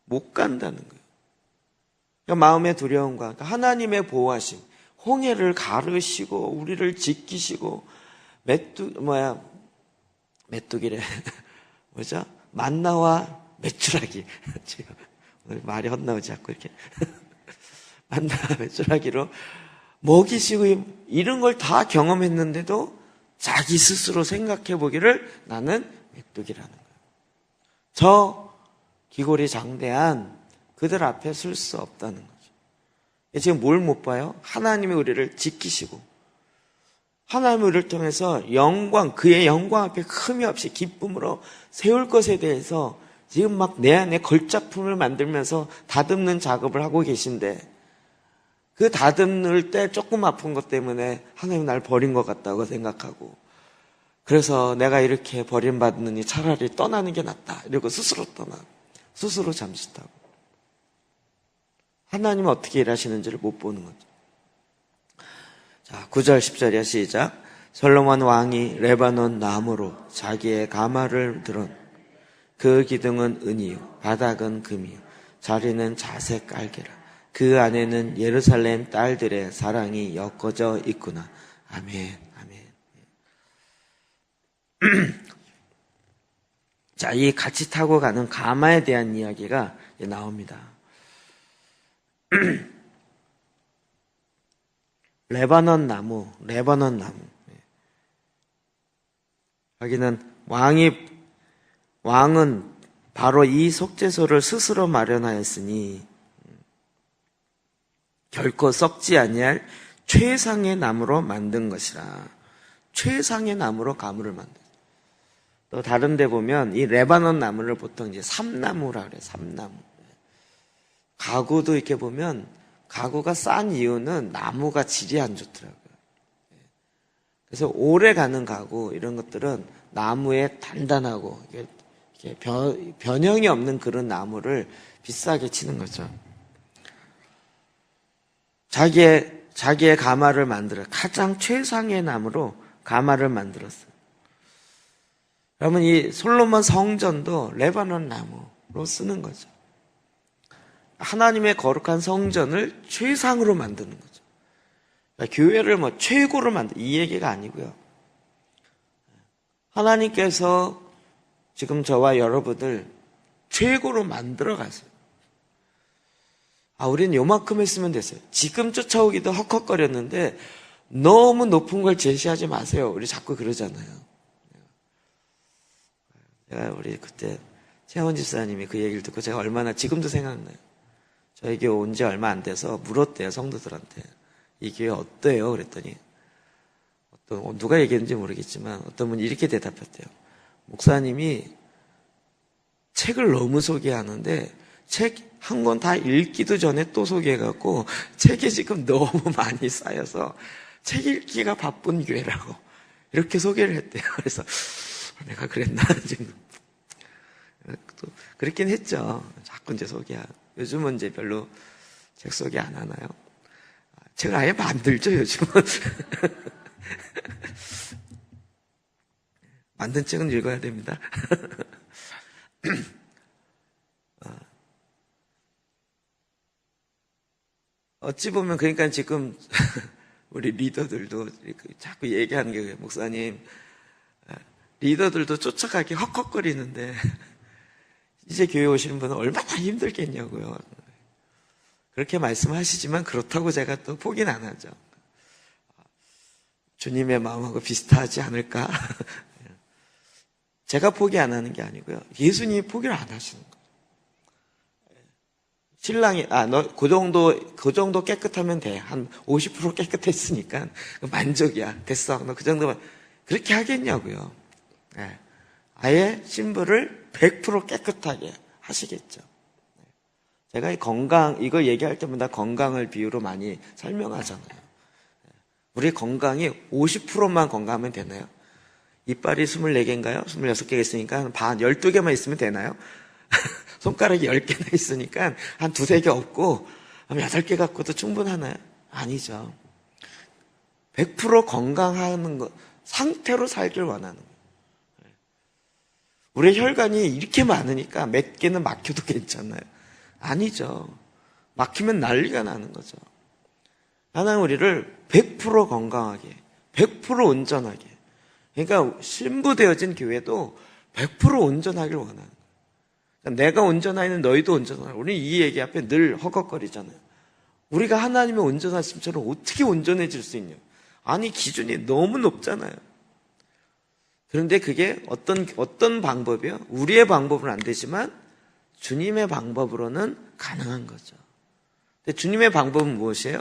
못 간다는 거예요. 그러니까 마음의 두려움과 하나님의 보호하심, 홍해를 가르시고 우리를 지키시고 메뚜기래 뭐죠? 만나와 메추라기. 오늘 말이 헛나오지 자꾸 이렇게 만나와 메추라기로 먹이시고 이런 걸 다 경험했는데도 자기 스스로 생각해 보기를 나는 메뚜기라는 거예요. 저 기골이 장대한 그들 앞에 설 수 없다는 거죠. 지금 뭘 못 봐요? 하나님이 우리를 지키시고 하나님의 우리를 통해서 영광, 그의 영광 앞에 흠이 없이 기쁨으로 세울 것에 대해서 지금 막 내 안에 걸작품을 만들면서 다듬는 작업을 하고 계신데, 그 다듬을 때 조금 아픈 것 때문에 하나님 날 버린 것 같다고 생각하고, 그래서 내가 이렇게 버림받느니 차라리 떠나는 게 낫다 이러고 스스로 스스로 잠시타고 하나님은 어떻게 일하시는지를 못 보는 거죠. 자, 9절 10절이야. 시작. 솔로몬 왕이 레바논 나무로 자기의 가마를 들은 그 기둥은 은이요 바닥은 금이요 자리는 자색 깔개라. 그 안에는 예루살렘 딸들의 사랑이 엮어져 있구나. 아멘. 아멘. 자, 이 같이 타고 가는 가마에 대한 이야기가 나옵니다. 레바논 나무. 여기는 왕은 바로 이 속죄소를 스스로 마련하였으니 결코 썩지 아니할 최상의 나무로 만든 것이라. 최상의 나무로 가무를 만든. 또 다른 데 보면 이 레바논 나무를 보통 이제 삼나무라 그래요. 삼나무. 가구도 이렇게 보면 가구가 싼 이유는 나무가 질이 안 좋더라고요. 그래서 오래 가는 가구 이런 것들은 나무에 단단하고 이렇게 변형이 없는 그런 나무를 비싸게 치는 거죠. 자기의 가마를 만들어 가장 최상의 나무로 가마를 만들었어요. 여러분 이 솔로몬 성전도 레바논 나무로 쓰는 거죠. 하나님의 거룩한 성전을 최상으로 만드는 거죠. 그러니까 교회를 최고로 이 얘기가 아니고요. 하나님께서 지금 저와 여러분을 최고로 만들어 가세요. 우리는 요만큼 했으면 됐어요. 지금 쫓아오기도 헉헉거렸는데 너무 높은 걸 제시하지 마세요. 우리 자꾸 그러잖아요. 제가 우리 그때 최원 집사님이 그 얘기를 듣고 제가 얼마나 지금도 생각나요. 저희 교회 온 지 얼마 안 돼서 물었대요, 성도들한테. 이 교회 어때요? 그랬더니 누가 얘기했는지 모르겠지만 어떤 분이 이렇게 대답했대요. 목사님이 책을 너무 소개하는데 책 한 권 다 읽기도 전에 또 소개해갖고 책이 지금 너무 많이 쌓여서 책 읽기가 바쁜 교회라고 이렇게 소개를 했대요. 그래서 내가 그랬나 지금 또 그렇긴 했죠. 자꾸 이제 요즘은 이제 별로 책 소개 안 하나요? 책을 아예 만들죠 요즘은. 만든 책은 읽어야 됩니다. 어찌 보면 그러니까 지금 우리 리더들도 자꾸 얘기하는 게 목사님 리더들도 쫓아가기 헉헉거리는데 이제 교회 오시는 분은 얼마나 힘들겠냐고요. 그렇게 말씀하시지만 그렇다고 제가 또 포기는 안 하죠. 주님의 마음하고 비슷하지 않을까? 제가 포기 안 하는 게 아니고요. 예수님이 포기를 안 하시는 거예요. 신랑이 너 그 정도 깨끗하면 돼. 한 50% 깨끗했으니까 만족이야. 됐어. 너 그 정도만 그렇게 하겠냐고요. 네. 아예 신부를 100% 깨끗하게 하시겠죠. 제가 이걸 얘기할 때마다 건강을 비유로 많이 설명하잖아요. 우리 건강이 50%만 건강하면 되나요? 이빨이 24개인가요? 26개가 있으니까 반 12개만 있으면 되나요? 손가락이 10개나 있으니까 한 2-3개 없고 8개 갖고도 충분하나요? 아니죠. 100% 건강하는 것, 상태로 살길 원하는 거예요. 우리 혈관이 이렇게 많으니까 몇 개는 막혀도 괜찮아요. 아니죠. 막히면 난리가 나는 거죠. 하나님 우리를 100% 건강하게, 100% 온전하게. 그러니까 신부되어진 교회도 100% 온전하길 원하는 거예요. 그러니까 내가 온전하면 너희도 온전하라. 우리 이 얘기 앞에 늘 허걱거리잖아요. 우리가 하나님의 온전하심처럼 어떻게 온전해질 수 있냐. 아니 기준이 너무 높잖아요. 그런데 그게 어떤 방법이요? 우리의 방법은 안 되지만 주님의 방법으로는 가능한 거죠. 근데 주님의 방법은 무엇이에요?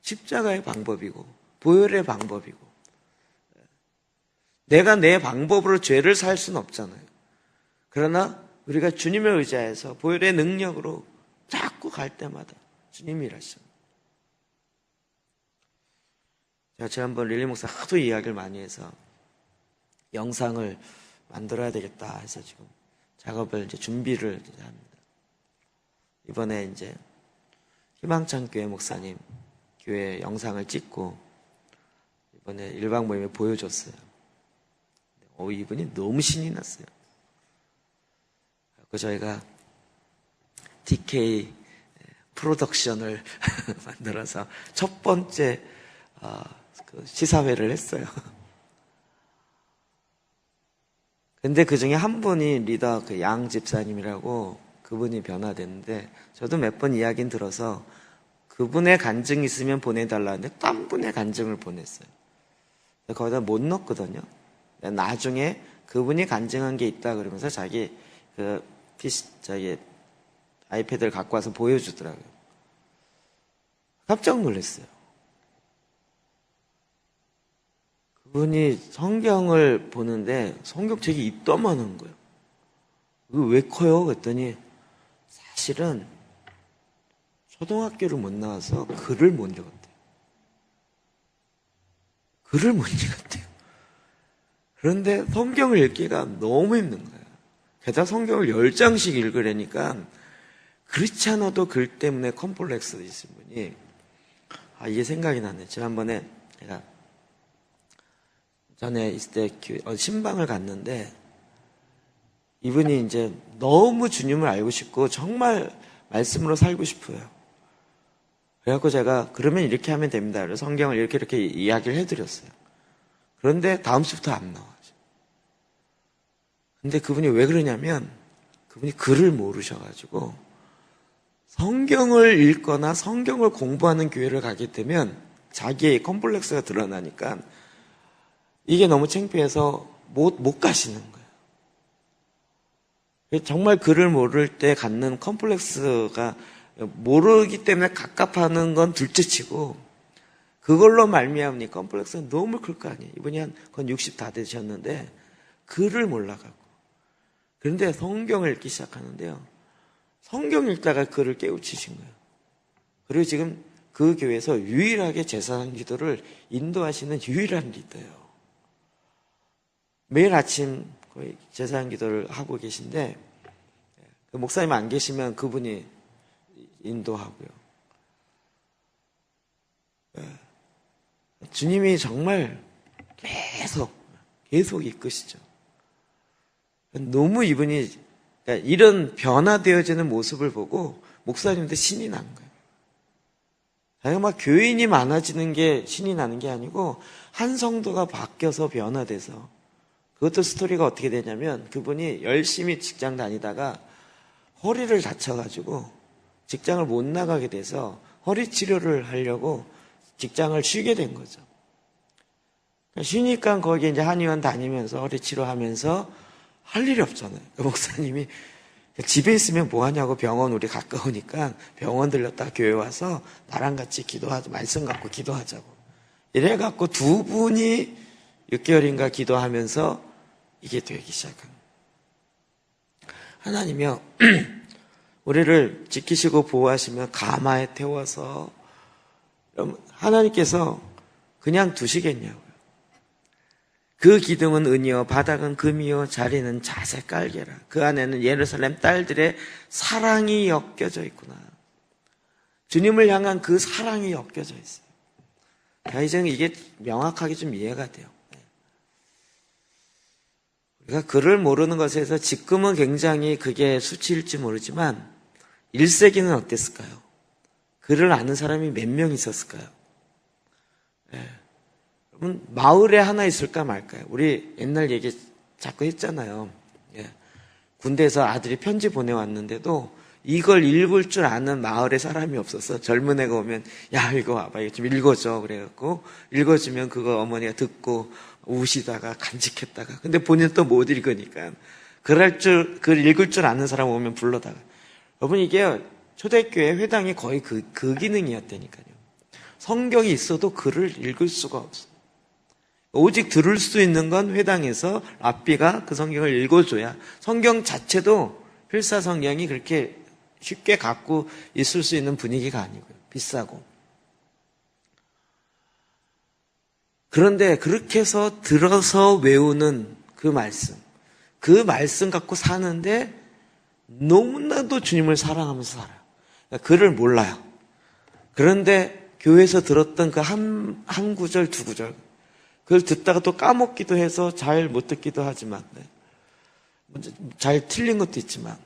십자가의 방법이고 보혈의 방법이고 내가 내 방법으로 죄를 살 수는 없잖아요. 그러나 우리가 주님을 의지해서 보혈의 능력으로 자꾸 갈 때마다 주님이 일하십니다. 제가 지난번 릴리 목사 하도 이야기를 많이 해서 영상을 만들어야 되겠다 해서 지금 작업을 이제 준비를 합니다. 이번에 이제 희망찬 교회 목사님 교회 영상을 찍고 이번에 일방 모임에 보여줬어요. 이분이 너무 신이 났어요. 그래서 저희가 DK 프로덕션을 만들어서 첫 번째 그 시사회를 했어요. 근데 그 중에 한 분이 리더 그 양 집사님이라고 그분이 변화됐는데 저도 몇 번 이야기는 들어서 그분의 간증이 있으면 보내달라는데 딴 분의 간증을 보냈어요. 거기다 못 넣었거든요. 나중에 그분이 간증한 게 있다 그러면서 자기 자기 아이패드를 갖고 와서 보여주더라고요. 깜짝 놀랐어요. 그분이 성경을 보는데 성경책이 이따만한 거예요. 이거 왜 커요? 그랬더니 사실은 초등학교를 못 나와서 글을 못 읽었대요. 글을 못 읽었대요. 그런데 성경을 읽기가 너무 힘든 거예요. 게다가 성경을 10장씩 읽으려니까 그렇지 않아도 글 때문에 컴플렉스 있으신 분이 이게 생각이 나네. 지난번에 제가 전에 있을 때 신방을 갔는데 이분이 이제 너무 주님을 알고 싶고 정말 말씀으로 살고 싶어요. 그래갖고 제가 그러면 이렇게 하면 됩니다. 그래서 성경을 이렇게 이야기를 해드렸어요. 그런데 다음 주부터 안 나와요. 근데 그분이 왜 그러냐면 그분이 글을 모르셔가지고 성경을 읽거나 성경을 공부하는 교회를 가게 되면 자기의 컴플렉스가 드러나니까 이게 너무 창피해서 못 가시는 거예요. 정말 글을 모를 때 갖는 컴플렉스가 모르기 때문에 갑갑하는 건 둘째치고 그걸로 말미암은 이 컴플렉스는 너무 클 거 아니에요. 이분이 건 60 다 되셨는데 글을 몰라가고 그런데 성경을 읽기 시작하는데요. 성경 읽다가 글을 깨우치신 거예요. 그리고 지금 그 교회에서 유일하게 제사상 기도를 인도하시는 유일한 리더예요. 매일 아침 거의 제사상 기도를 하고 계신데 목사님 안 계시면 그분이 인도하고요. 주님이 정말 계속 이끄시죠. 너무 이분이 이런 변화되어지는 모습을 보고 목사님도 신이 난 거예요. 자기가 막 교인이 많아지는 게 신이 나는 게 아니고 한 성도가 바뀌어서 변화돼서 그것도 스토리가 어떻게 되냐면 그분이 열심히 직장 다니다가 허리를 다쳐가지고 직장을 못 나가게 돼서 허리 치료를 하려고 직장을 쉬게 된 거죠. 쉬니까 거기 이제 한의원 다니면서 허리 치료하면서 할 일이 없잖아요. 목사님이 집에 있으면 뭐 하냐고 병원 우리 가까우니까 병원 들렸다 교회 와서 나랑 같이 기도하자 말씀 갖고 기도하자고 이래갖고 두 분이 6개월인가 기도하면서 이게 되기 시작한 거예요. 하나님이요 우리를 지키시고 보호하시며 가마에 태워서 하나님께서 그냥 두시겠냐고요. 그 기둥은 은이요 바닥은 금이요 자리는 자색 깔개라. 그 안에는 예루살렘 딸들의 사랑이 엮여져 있구나. 주님을 향한 그 사랑이 엮여져 있어요. 이제는 이게 명확하게 좀 이해가 돼요. 우리가 글을 모르는 것에서 지금은 굉장히 그게 수치일지 모르지만 1세기는 어땠을까요? 글을 아는 사람이 몇 명 있었을까요? 여러분 마을에 하나 있을까 말까요? 우리 옛날 얘기 자꾸 했잖아요. 군대에서 아들이 편지 보내왔는데도 이걸 읽을 줄 아는 마을에 사람이 없어서 젊은 애가 오면 야 이거 와봐 이거 좀 읽어줘 그래갖고 읽어주면 그거 어머니가 듣고 우시다가 간직했다가 근데 본인은 또 못 읽으니까 글 읽을 줄 아는 사람 오면 불러다가 여러분 이게 초대교회 회당이 거의 그 기능이었다니까요. 성경이 있어도 글을 읽을 수가 없어요. 오직 들을 수 있는 건 회당에서 랍비가 그 성경을 읽어줘야 성경 자체도 필사 성경이 그렇게 쉽게 갖고 있을 수 있는 분위기가 아니고요. 비싸고. 그런데 그렇게 해서 들어서 외우는 그 말씀 갖고 사는데 너무나도 주님을 사랑하면서 살아요. 그러니까 글을 몰라요. 그런데 교회에서 들었던 그 한 구절, 두 구절 그걸 듣다가 또 까먹기도 해서 잘 못 듣기도 하지만 잘 틀린 것도 있지만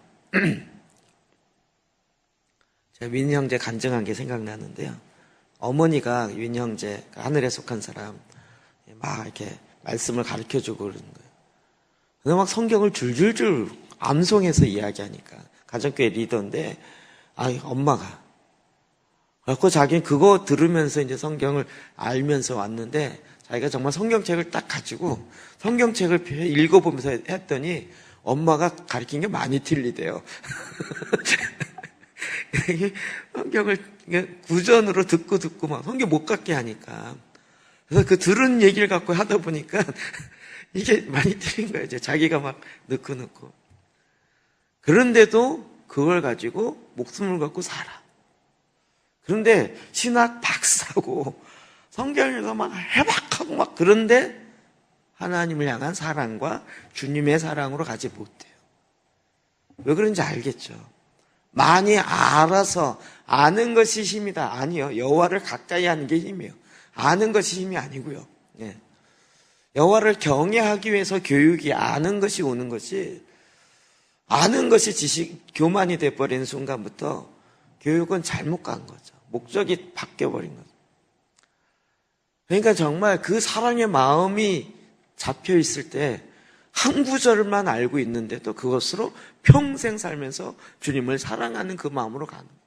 제가 윈 형제 간증한 게 생각나는데요. 어머니가 윈 형제 하늘에 속한 사람 막 이렇게 말씀을 가르쳐주고 그러는 거예요. 근데 막 성경을 줄줄줄 암송해서 이야기하니까. 가정교회 리더인데, 엄마가. 그래서 자기는 그거 들으면서 이제 성경을 알면서 왔는데, 자기가 정말 성경책을 딱 가지고 성경책을 읽어보면서 했더니 엄마가 가르친 게 많이 틀리대요. 성경을 구전으로 듣고 막 성경 못 갖게 하니까. 그래서 그 들은 얘기를 갖고 하다 보니까 이게 많이 틀린 거예요. 이제 자기가 막 넣고. 그런데도 그걸 가지고 목숨을 갖고 살아. 그런데 신학 박사고 성경에서 막 해박하고 막 그런데 하나님을 향한 사랑과 주님의 사랑으로 가지 못해요. 왜 그런지 알겠죠? 많이 알아서 아는 것이 힘이다. 아니요. 여호와를 가까이 하는 게 힘이에요. 아는 것이 힘이 아니고요. 예. 여호와를 경외하기 위해서 교육이 아는 것이 오는 것이, 아는 것이 교만이 돼버리는 순간부터 교육은 잘못 간 거죠. 목적이 바뀌어버린 거죠. 그러니까 정말 그 사랑의 마음이 잡혀 있을 때 한 구절만 알고 있는데도 그것으로 평생 살면서 주님을 사랑하는 그 마음으로 가는 거예요.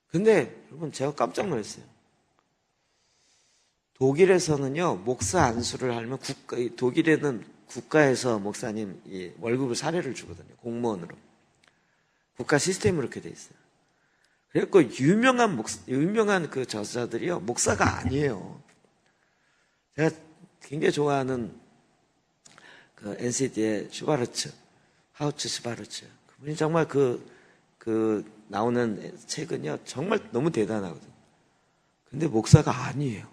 근데 여러분, 제가 깜짝 놀랐어요. 독일에서는요, 목사 안수를 하면 독일에는 국가에서 목사님 월급을 사례를 주거든요. 공무원으로. 국가 시스템으로 그렇게 돼 있어요. 그래서 유명한 그 저자들이요, 목사가 아니에요. 제가 굉장히 좋아하는 그 NCD의 하우츠 슈바르츠. 그분이 정말 나오는 책은요, 정말 너무 대단하거든요. 근데 목사가 아니에요.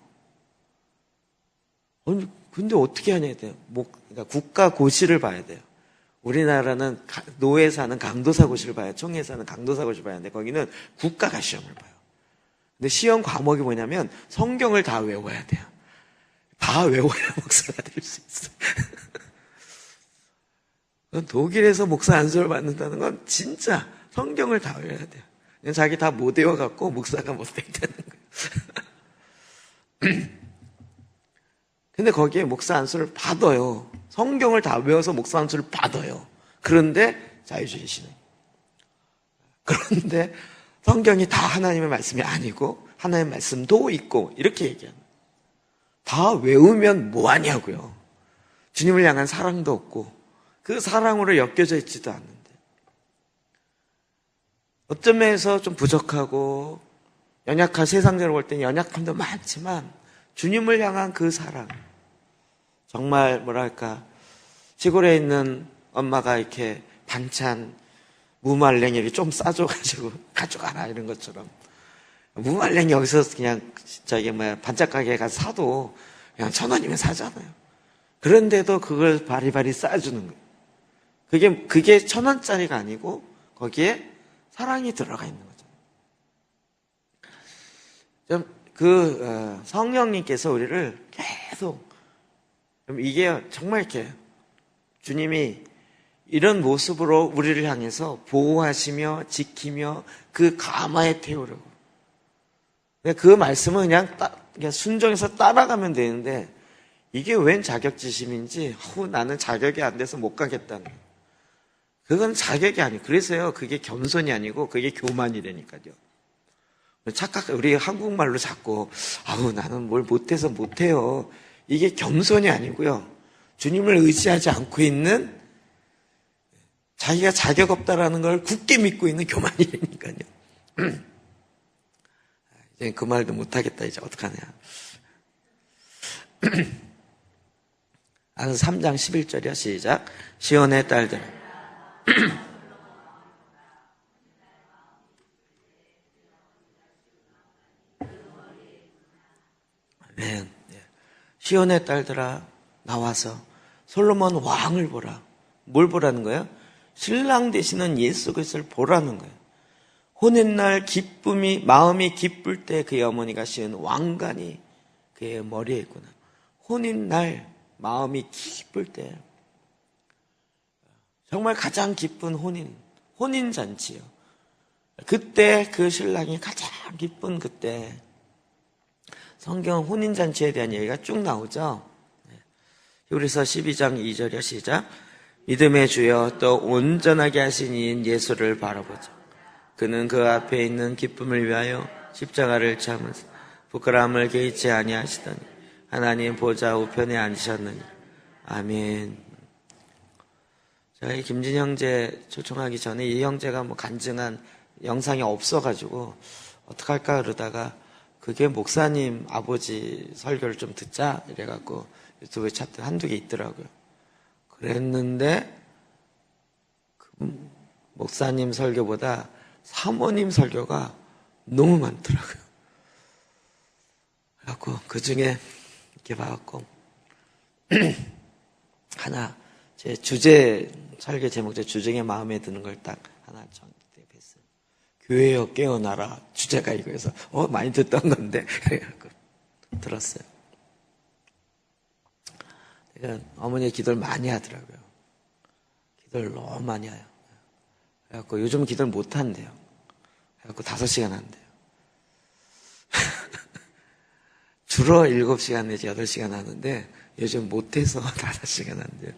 근데 어떻게 하냐 돼요? 그러니까 국가 고시를 봐야 돼요. 우리나라는 노회사는 강도사 고시를 봐요. 총회사는 강도사 고시를 봐야 하는데 거기는 국가가 시험을 봐요. 근데 시험 과목이 뭐냐면 성경을 다 외워야 돼요. 다 외워야 목사가 될 수 있어요. 독일에서 목사 안수를 받는다는 건 진짜 성경을 다 외워야 돼요. 자기 다 못 외워갖고 목사가 못 되겠다는 거예요. 근데 거기에 목사 안수를 받아요. 성경을 다 외워서 목사 안수를 받아요. 그런데 자유주의 신앙. 그런데 성경이 다 하나님의 말씀이 아니고 하나님의 말씀도 있고 이렇게 얘기합니다. 다 외우면 뭐하냐고요. 주님을 향한 사랑도 없고 그 사랑으로 엮여져 있지도 않는데, 어떤 면에서 좀 부족하고 연약한, 세상적으로 볼 때는 연약함도 많지만 주님을 향한 그 사랑, 정말 뭐랄까, 시골에 있는 엄마가 이렇게 반찬 무말랭이를 좀 싸줘가지고 가져가라 이런 것처럼, 무말랭이 여기서 그냥 반찬 가게에 가서 사도 그냥 1,000원이면 사잖아요. 그런데도 그걸 바리바리 싸주는 거예요. 그게 1,000원짜리가 아니고 거기에 사랑이 들어가 있는 거죠. 성령님께서 우리를 계속, 이게 정말 이렇게 주님이 이런 모습으로 우리를 향해서 보호하시며 지키며 그 가마에 태우려고. 그 말씀은 그냥 순종해서 따라가면 되는데, 이게 웬 자격지심인지, 나는 자격이 안 돼서 못 가겠다는 거예요. 그건 자격이 아니에요. 그래서요, 그게 겸손이 아니고 그게 교만이라니까요. 우리 한국말로 자꾸 나는 뭘 못해서 못해요. 이게 겸손이 아니고요, 주님을 의지하지 않고 있는, 자기가 자격 없다라는 걸 굳게 믿고 있는 교만이라니까요. 이제 그 말도 못하겠다. 이제 어떡하냐. 3장 11절이야. 시작. 시온의 딸들. 아멘. 시온의 딸들아, 나와서 솔로몬 왕을 보라. 뭘 보라는 거예요? 신랑 되시는 예수 그리스도를 보라는 거예요. 혼인날 마음이 기쁠 때 그의 어머니가 씌운 왕관이 그의 머리에 있구나. 혼인날 마음이 기쁠 때, 정말 가장 기쁜 혼인잔치요. 그때 그 신랑이 가장 기쁜 그때, 성경 혼인잔치에 대한 얘기가 쭉 나오죠. 히브리서 12장 2절이요. 시작. 믿음의 주여 또 온전하게 하신 이인 예수를 바라보자. 그는 그 앞에 있는 기쁨을 위하여 십자가를 참으사 부끄러움을 개의치 아니하시더니 하나님 보좌 우편에 앉으셨느니. 아멘. 저희 김진 형제 초청하기 전에 이 형제가 간증한 영상이 없어가지고 어떡할까 그러다가 그게 목사님 아버지 설교를 좀 듣자 이래갖고 유튜브에 찾던 한두 개 있더라고요. 그랬는데 그 목사님 설교보다 사모님 설교가 너무 많더라고요. 그래갖고 그 중에 이렇게 봐갖고 하나 제 주제 설교 제목 주중에 마음에 드는 걸 딱 하나 정립했어요. 교회여 깨어나라. 주제가 이거여서 많이 듣던 건데 그래갖고 들었어요. 제가 어머니의 기도를 많이 하더라고요. 기도를 너무 많이 해요. 그래갖고 요즘 기도를 못 한대요. 그래갖고 5시간 한대요. 주로 7시간 내지 8시간 하는데 요즘 못해서 5시간 한대요.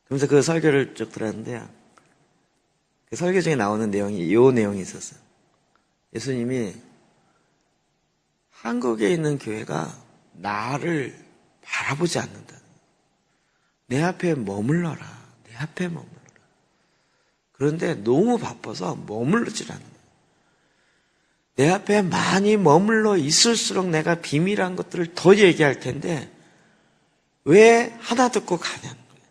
그러면서 그 설교를 쭉 들었는데요. 그 설교 중에 나오는 내용이 이 내용이 있었어요. 예수님이 한국에 있는 교회가 나를 바라보지 않는다. 내 앞에 머물러라. 내 앞에 머물러라. 그런데 너무 바빠서 머물르질 않는 거예요. 내 앞에 많이 머물러 있을수록 내가 비밀한 것들을 더 얘기할 텐데 왜 하나 듣고 가냐는 거예요.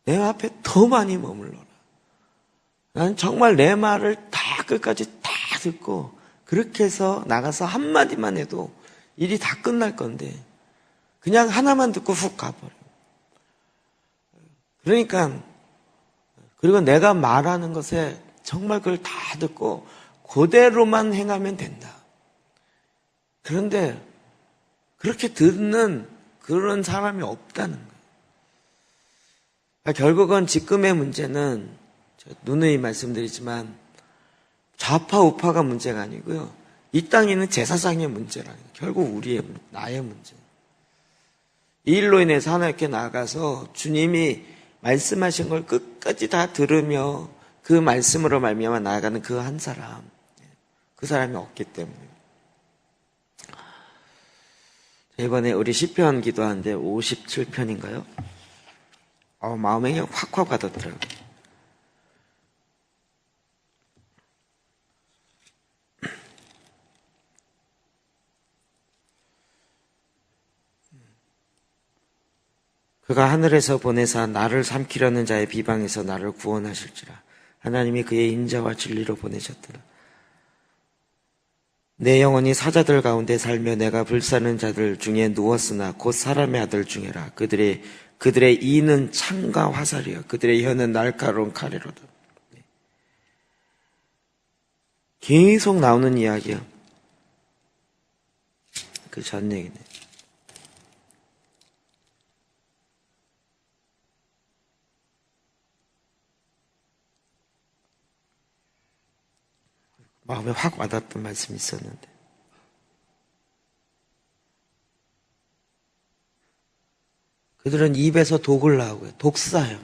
내 앞에 더 많이 머물러라. 난 정말 내 말을 다 끝까지 다 듣고 그렇게 해서 나가서 한마디만 해도 일이 다 끝날 건데 그냥 하나만 듣고 훅 가버려. 그러니까 그리고 내가 말하는 것에 정말 그걸 다 듣고 그대로만 행하면 된다. 그런데 그렇게 듣는 그런 사람이 없다는 거예요. 그러니까 결국은 지금의 문제는 누누이 말씀드리지만 좌파 우파가 문제가 아니고요. 이 땅에 있는 제사장의 문제라는 거예요. 결국 나의 문제. 이 일로 인해서 하나님께 나아가서 주님이 말씀하신 걸 끝까지 다 들으며 그 말씀으로 말미암아 나아가는 그 한 사람, 그 사람이 없기 때문에. 이번에 우리 시편 기도하는데 57편인가요? 마음에 확확 와닿더라고요. 그가 하늘에서 보내사 나를 삼키려는 자의 비방에서 나를 구원하실지라. 하나님이 그의 인자와 진리로 보내셨더라. 내 영혼이 사자들 가운데 살며 내가 불사는 자들 중에 누웠으나 곧 사람의 아들 중에라. 그들의 이는 창과 화살이요 그들의 혀는 날카로운 칼이로다. 계속 나오는 이야기요. 그 전 얘기네. 마음에 확 와닿던 말씀이 있었는데 그들은 입에서 독을 나오고요. 독사요.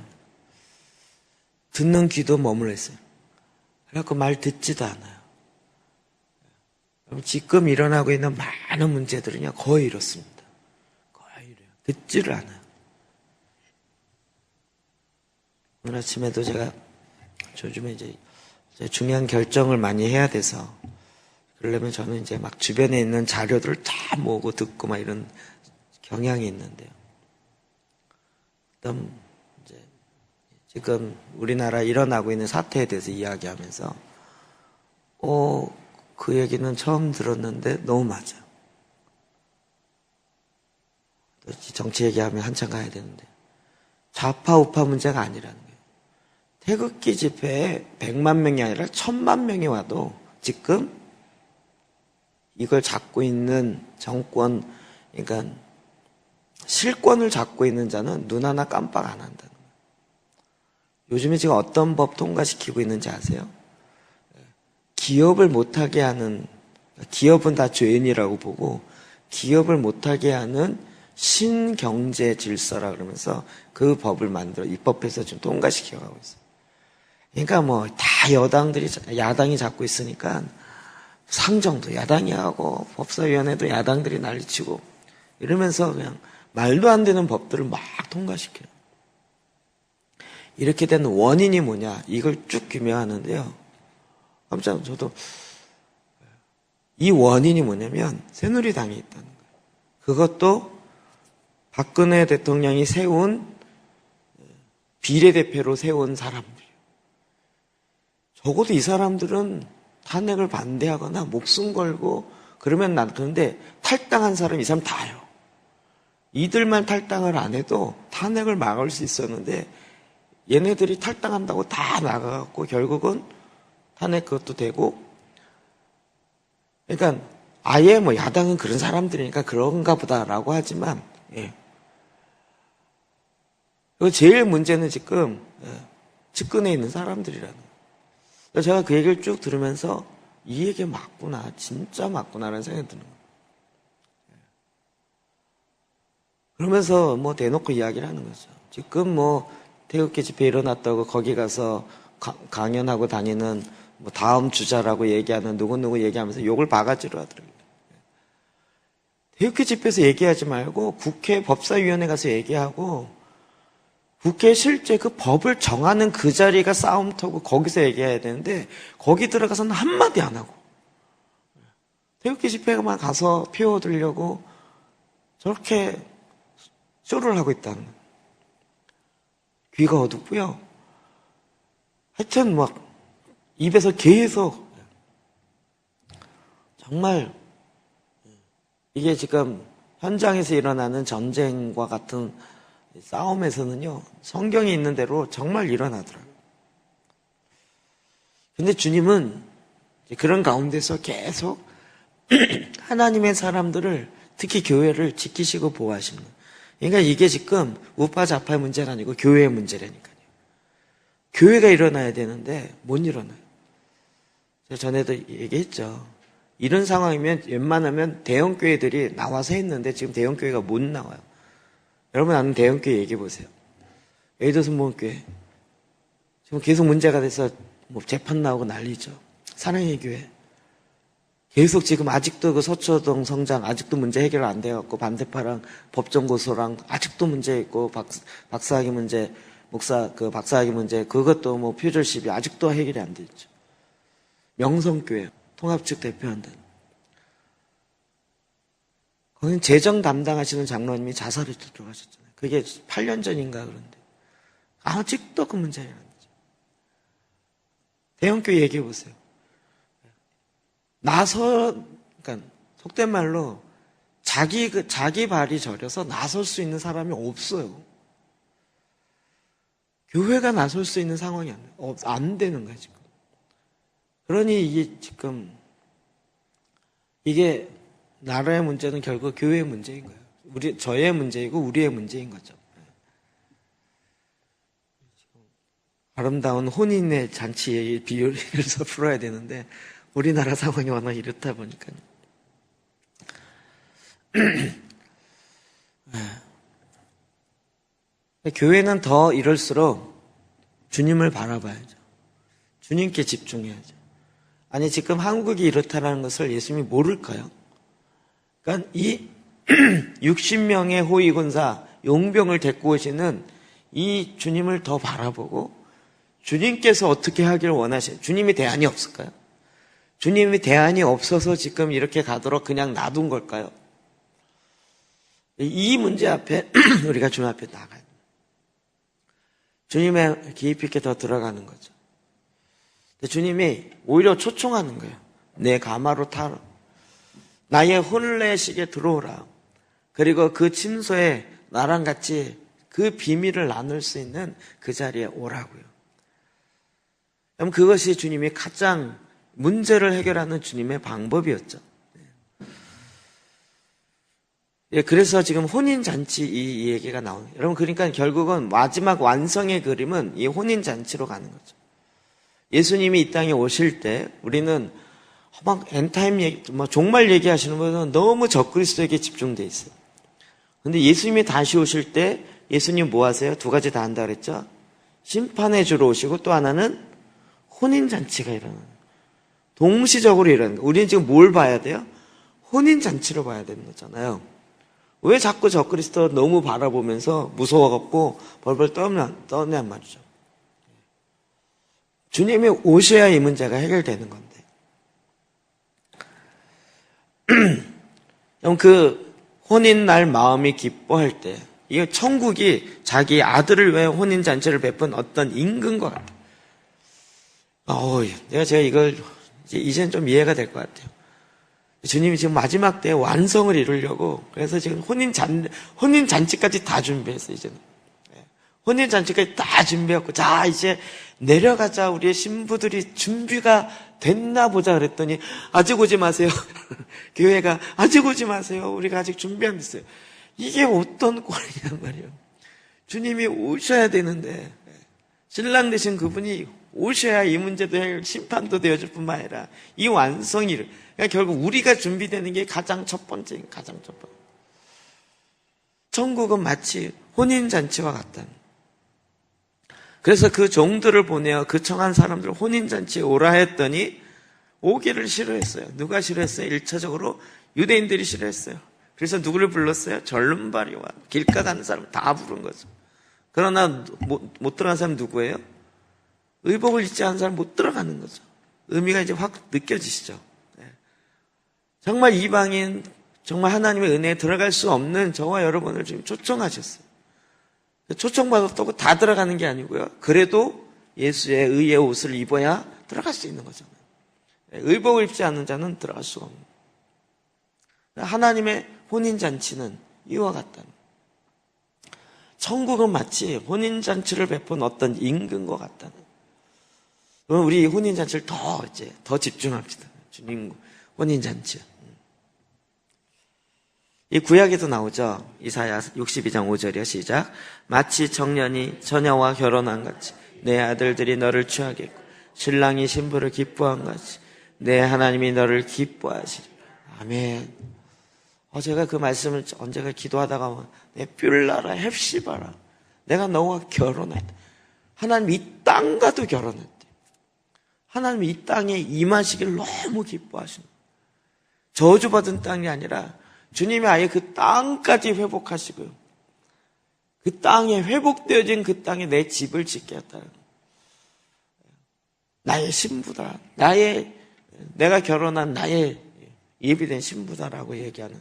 듣는 귀도 머물러 있어요. 그래갖고 말 듣지도 않아요. 지금 일어나고 있는 많은 문제들은요 거의 이렇습니다. 거의 이래요. 듣지를 않아요. 오늘 아침에도 제가 요즘에 이제 중요한 결정을 많이 해야 돼서 그러려면 저는 이제 막 주변에 있는 자료들을 다 모으고 듣고 막 이런 경향이 있는데요. 그다음 이제 지금 우리나라 일어나고 있는 사태에 대해서 이야기하면서 그 얘기는 처음 들었는데 너무 맞아요. 정치 얘기하면 한참 가야 되는데 좌파 우파 문제가 아니라는 거예요. 태극기 집회에 100만 명이 아니라 1000만 명이 와도 지금 이걸 잡고 있는 정권, 그러니까 실권을 잡고 있는 자는 눈 하나 깜빡 안 한다는 거예요. 요즘에 지금 어떤 법 통과시키고 있는지 아세요? 기업을 못하게 하는, 기업은 다 죄인이라고 보고 기업을 못하게 하는 신경제 질서라 그러면서 그 법을 만들어 입법해서 지금 통과시켜 가고 있어요. 그러니까 뭐 다 야당이 잡고 있으니까 상정도 야당이 하고 법사위원회도 야당들이 난리치고 이러면서 그냥 말도 안 되는 법들을 막 통과시켜요. 이렇게 된 원인이 뭐냐 이걸 쭉 규명하는데요. 깜짝 저도 이 원인이 뭐냐면 새누리당이 있다는 거예요. 그것도 박근혜 대통령이 세운 비례대표로 세운 사람들이에요. 적어도 이 사람들은 탄핵을 반대하거나 목숨 걸고 그러면 그런데 탈당한 사람 이 사람 다예요. 이들만 탈당을 안 해도 탄핵을 막을 수 있었는데 얘네들이 탈당한다고 다 나가갖고 결국은 탄핵 그것도 되고 그러니까 아예 뭐 야당은 그런 사람들이니까 그런가 보다라고 하지만 예. 그리고 제일 문제는 지금 측근에 있는 사람들이라는 거예요. 제가 그 얘기를 쭉 들으면서 이 얘기 맞구나 진짜 맞구나라는 생각이 드는 거예요. 그러면서 뭐 대놓고 이야기를 하는 거죠. 지금 뭐 태극기 집회 일어났다고 거기 가서 강연하고 다니는 뭐 다음 주자라고 얘기하는 누구누구 얘기하면서 욕을 바가지로 하더라고요. 태극기 집회에서 얘기하지 말고 국회 법사위원회 가서 얘기하고 국회 실제 그 법을 정하는 그 자리가 싸움터고 거기서 얘기해야 되는데 거기 들어가서는 한마디 안 하고 태극기 집회만 가서 표 얻으려고 저렇게 쇼를 하고 있다는 거예요. 귀가 어둡고요. 하여튼 막 입에서 계속 정말 이게 지금 현장에서 일어나는 전쟁과 같은 싸움에서는요 성경에 있는 대로 정말 일어나더라고요. 근데 주님은 그런 가운데서 계속 하나님의 사람들을 특히 교회를 지키시고 보호하시는 거예요. 그러니까 이게 지금 우파 좌파의 문제가 아니고 교회의 문제라니까요. 교회가 일어나야 되는데 못 일어나요. 제가 전에도 얘기했죠. 이런 상황이면 웬만하면 대형교회들이 나와서 했는데 지금 대형교회가 못 나와요. 여러분 아는 대형교회 얘기해 보세요. 여의도 순복음교회 지금 계속 문제가 돼서 뭐 재판 나오고 난리죠. 사랑의 교회 계속 지금 아직도 그 서초동 성장 아직도 문제 해결 안 돼갖고 반대파랑 법정 고소랑 아직도 문제 있고 박사학위 문제 박사학위 문제 그것도 뭐 표절 시비 아직도 해결이 안 돼 있죠. 명성교회 통합 측 대표한다는 거기는 재정 담당하시는 장로님이 자살을 들어가셨잖아요. 그게 8년 전인가 그런데 아직도 그 문제가 안 되죠. 대형교회 얘기해 보세요. 그러니까 속된 말로 자기 발이 저려서 나설 수 있는 사람이 없어요. 교회가 나설 수 있는 상황이 안 되는 거예요, 지금. 그러니 이게 나라의 문제는 결국 교회의 문제인 거예요. 저의 문제이고 우리의 문제인 거죠. 아름다운 혼인의 잔치의 비유를 풀어야 되는데 우리나라 상황이 워낙 이렇다 보니까요. 교회는 더 이럴수록 주님을 바라봐야죠. 주님께 집중해야죠. 아니 지금 한국이 이렇다는 것을 예수님이 모를까요? 그러니까 이 60명의 호위군사 용병을 데리고 오시는 이 주님을 더 바라보고 주님께서 어떻게 하기를 원하시는 주님이 대안이 없을까요? 주님이 대안이 없어서 지금 이렇게 가도록 그냥 놔둔 걸까요? 이 문제 앞에 우리가 주님 앞에 나가요. 주님의 깊이 있게 더 들어가는 거죠. 주님이 오히려 초청하는 거예요. 내 가마로 타라. 나의 혼례식에 들어오라. 그리고 그 침소에 나랑 같이 그 비밀을 나눌 수 있는 그 자리에 오라고요. 그럼 그것이 주님이 가장 문제를 해결하는 주님의 방법이었죠. 예, 그래서 지금 혼인잔치 이 얘기가 나오네요. 여러분, 그러니까 결국은 마지막 완성의 그림은 이 혼인잔치로 가는 거죠. 예수님이 이 땅에 오실 때 우리는 막 엔타임 얘기, 막 종말 얘기하시는 분은 너무 적그리스도에게 집중돼 있어요. 근데 예수님이 다시 오실 때 예수님 뭐 하세요? 두 가지 다 한다 그랬죠? 심판해 주러 오시고 또 하나는 혼인잔치가 일어나는, 동시적으로 일어나는 거예요. 우리는 지금 뭘 봐야 돼요? 혼인잔치로 봐야 되는 거잖아요. 왜 자꾸 적그리스도 너무 바라보면서 무서워갖고 벌벌 떠냐 말이죠. 주님이 오셔야 이 문제가 해결되는 건데. 그 혼인날 마음이 기뻐할 때, 이 천국이 자기 아들을 위해 혼인잔치를 베푼 어떤 임금과 같아요. 제가 이걸 이제는 좀 이해가 될 것 같아요. 주님이 지금 마지막 때 완성을 이루려고, 그래서 지금 혼인잔치까지 다 준비했어요, 이제는. 혼인잔치까지 다 준비했고, 자, 이제 내려가자. 우리의 신부들이 준비가 됐나 보자 그랬더니, 아직 오지 마세요. 교회가, 아직 오지 마세요. 우리가 아직 준비 안 됐어요. 이게 어떤 꼴이냔 말이에요. 주님이 오셔야 되는데, 신랑 되신 그분이 오셔야 이 문제도 해결, 심판도 되어줄 뿐만 아니라, 이 완성이, 그러니까 결국 우리가 준비되는 게 가장 첫 번째. 천국은 마치 혼인잔치와 같다. 그래서 그 종들을 보내어 그 청한 사람들 혼인잔치에 오라 했더니 오기를 싫어했어요. 누가 싫어했어요? 1차적으로 유대인들이 싫어했어요. 그래서 누구를 불렀어요? 절름발이와 길가 가는 사람 다 부른 거죠. 그러나 못 들어간 사람 누구예요? 의복을 입지 않은 사람 못 들어가는 거죠. 의미가 이제 확 느껴지시죠? 정말 이방인, 정말 하나님의 은혜에 들어갈 수 없는 저와 여러분을 지금 초청하셨어요. 초청받았다고 다 들어가는 게 아니고요. 그래도 예수의 의의 옷을 입어야 들어갈 수 있는 거잖아요. 의복을 입지 않는 자는 들어갈 수가 없는 거예요. 하나님의 혼인잔치는 이와 같다는 거예요. 천국은 마치 혼인잔치를 베푼 어떤 임금과 같다는 거예요. 그럼 우리 혼인잔치를 더 집중합시다. 주님 혼인잔치. 이 구약에도 나오죠. 이사야 62장 5절이요. 시작. 마치 청년이 처녀와 결혼한 같이 내 아들들이 너를 취하겠고 신랑이 신부를 기뻐한 같이 내 하나님이 너를 기뻐하시리. 아멘. 제가 그 말씀을 언제가 기도하다가 내 뷸라라 헵시바라 내가 너와 결혼했다. 하나님 이 땅과도 결혼했대. 하나님 이 땅에 임하시길 너무 기뻐하시는 거예요. 저주받은 땅이 아니라 주님이 아예 그 땅까지 회복하시고요. 그 땅에 회복되어진 그 땅에 내 집을 짓게 했다는 거예요. 나의 신부다. 내가 결혼한 나의 예비된 신부다라고 얘기하는.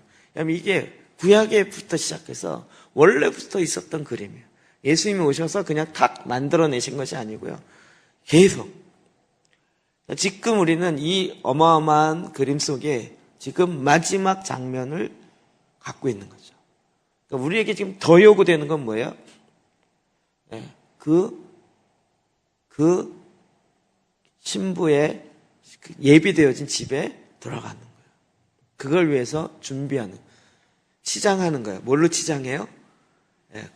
이게 구약에부터 시작해서 원래부터 있었던 그림이에요. 예수님이 오셔서 그냥 탁 만들어내신 것이 아니고요. 계속. 지금 우리는 이 어마어마한 그림 속에 지금 마지막 장면을 갖고 있는 거죠. 그러니까 우리에게 지금 더 요구되는 건 뭐예요? 그 신부의 예비되어진 집에 들어가는 거예요. 그걸 위해서 준비하는, 치장하는 거예요. 뭘로 치장해요?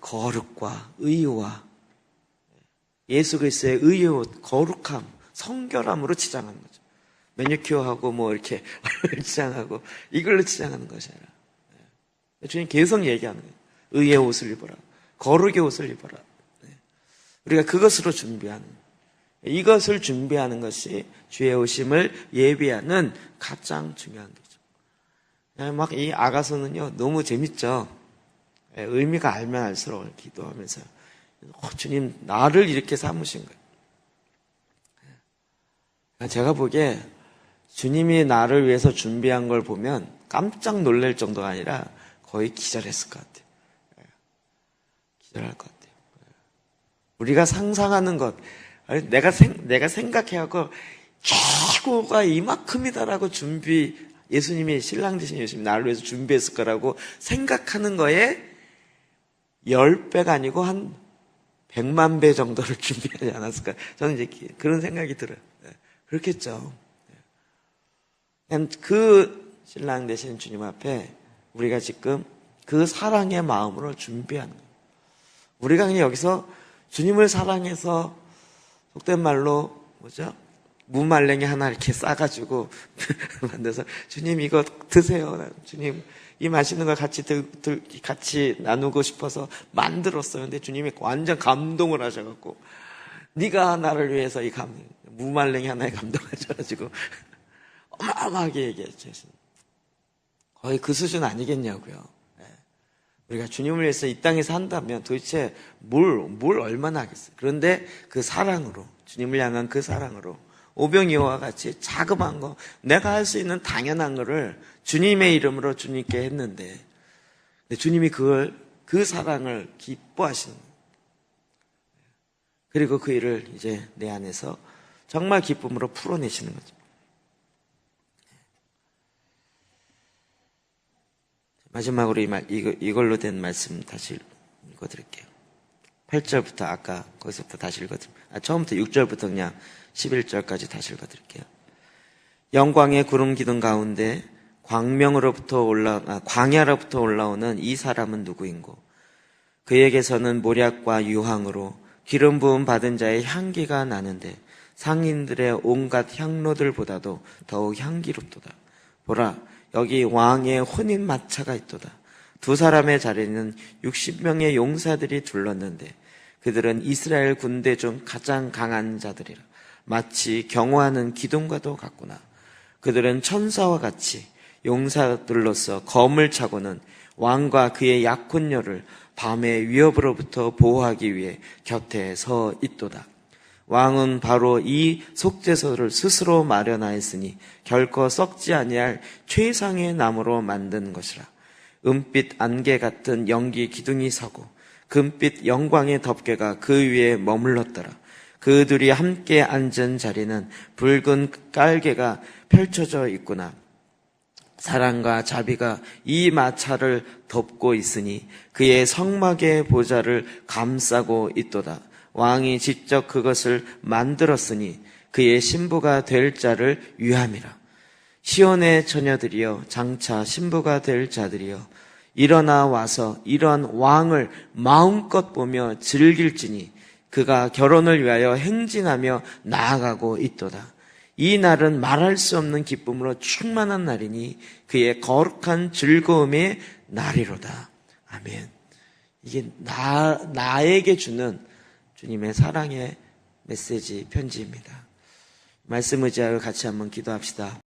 거룩과 의와 예수 그리스도의 의의 옷, 거룩함, 성결함으로 치장하는 거죠. 매니큐어하고 이렇게 치장하고 이걸로 치장하는 것이 아니라 주님 계속 얘기하는 거예요. 의의 옷을 입어라. 거룩의 옷을 입어라. 우리가 그것으로 준비하는, 이것을 준비하는 것이 주의 오심을 예비하는 가장 중요한 거죠. 막 이 아가서는요 너무 재밌죠. 의미가 알면 알수록 기도하면서 주님 나를 이렇게 삼으신 거예요. 제가 보기에 주님이 나를 위해서 준비한 걸 보면 깜짝 놀랄 정도가 아니라 거의 기절했을 것 같아요. 기절할 것 같아요. 우리가 상상하는 것, 내가 생각해하고 최고가 이만큼이다라고 예수님이 신랑 되신 예수님이 나를 위해서 준비했을 거라고 생각하는 거에 10배가 아니고 한 100만 배 정도를 준비하지 않았을까. 저는 이제 그런 생각이 들어요. 그렇겠죠. 그 신랑 되신 주님 앞에 우리가 지금 그 사랑의 마음으로 준비하는 거예요. 우리가 그냥 여기서 주님을 사랑해서 속된 말로 무말랭이 하나 이렇게 싸가지고 만들어서 주님 이거 드세요. 주님 이 맛있는 걸 같이 나누고 싶어서 만들었어요. 근데 주님이 완전 감동을 하셔갖고 네가 나를 위해서 이 무말랭이 하나에 감동하셔가지고 어마어마하게 얘기했죠. 거의 그 수준 아니겠냐고요. 우리가 주님을 위해서 이 땅에서 한다면 도대체 뭘 얼마나 하겠어요. 그런데 그 사랑으로, 주님을 향한 그 사랑으로 오병이어와 같이 자그마한 거, 내가 할 수 있는 당연한 거를 주님의 이름으로 주님께 했는데 주님이 그 사랑을 기뻐하시는 거예요. 그리고 그 일을 이제 내 안에서 정말 기쁨으로 풀어내시는 거죠. 마지막으로 이걸로 된 말씀 다시 읽어드릴게요. 8절부터 아까 거기서부터 다시 읽어드릴게요. 처음부터 6절부터 그냥 11절까지 다시 읽어드릴게요. 영광의 구름 기둥 가운데 광야로부터 올라오는 이 사람은 누구인고 그에게서는 모략과 유황으로 기름 부음 받은 자의 향기가 나는데 상인들의 온갖 향로들보다도 더욱 향기롭도다. 보라, 여기 왕의 혼인 마차가 있도다. 두 사람의 자리는 60명의 용사들이 둘렀는데 그들은 이스라엘 군대 중 가장 강한 자들이라. 마치 경호하는 기둥과도 같구나. 그들은 천사와 같이 용사들로서 검을 차고는 왕과 그의 약혼녀를 밤의 위협으로부터 보호하기 위해 곁에 서 있도다. 왕은 바로 이 속죄소를 스스로 마련하였으니 결코 썩지 아니할 최상의 나무로 만든 것이라. 은빛 안개 같은 연기 기둥이 서고 금빛 영광의 덮개가 그 위에 머물렀더라. 그 둘이 함께 앉은 자리는 붉은 깔개가 펼쳐져 있구나. 사랑과 자비가 이 마차를 덮고 있으니 그의 성막의 보좌를 감싸고 있도다. 왕이 직접 그것을 만들었으니 그의 신부가 될 자를 위함이라. 시온의 처녀들이여, 장차 신부가 될 자들이여, 일어나 와서 이런 왕을 마음껏 보며 즐길지니 그가 결혼을 위하여 행진하며 나아가고 있도다. 이 날은 말할 수 없는 기쁨으로 충만한 날이니 그의 거룩한 즐거움의 날이로다. 아멘. 이게 나에게 주는 주님의 사랑의 메시지 편지입니다. 말씀 의지하여 같이 한번 기도합시다.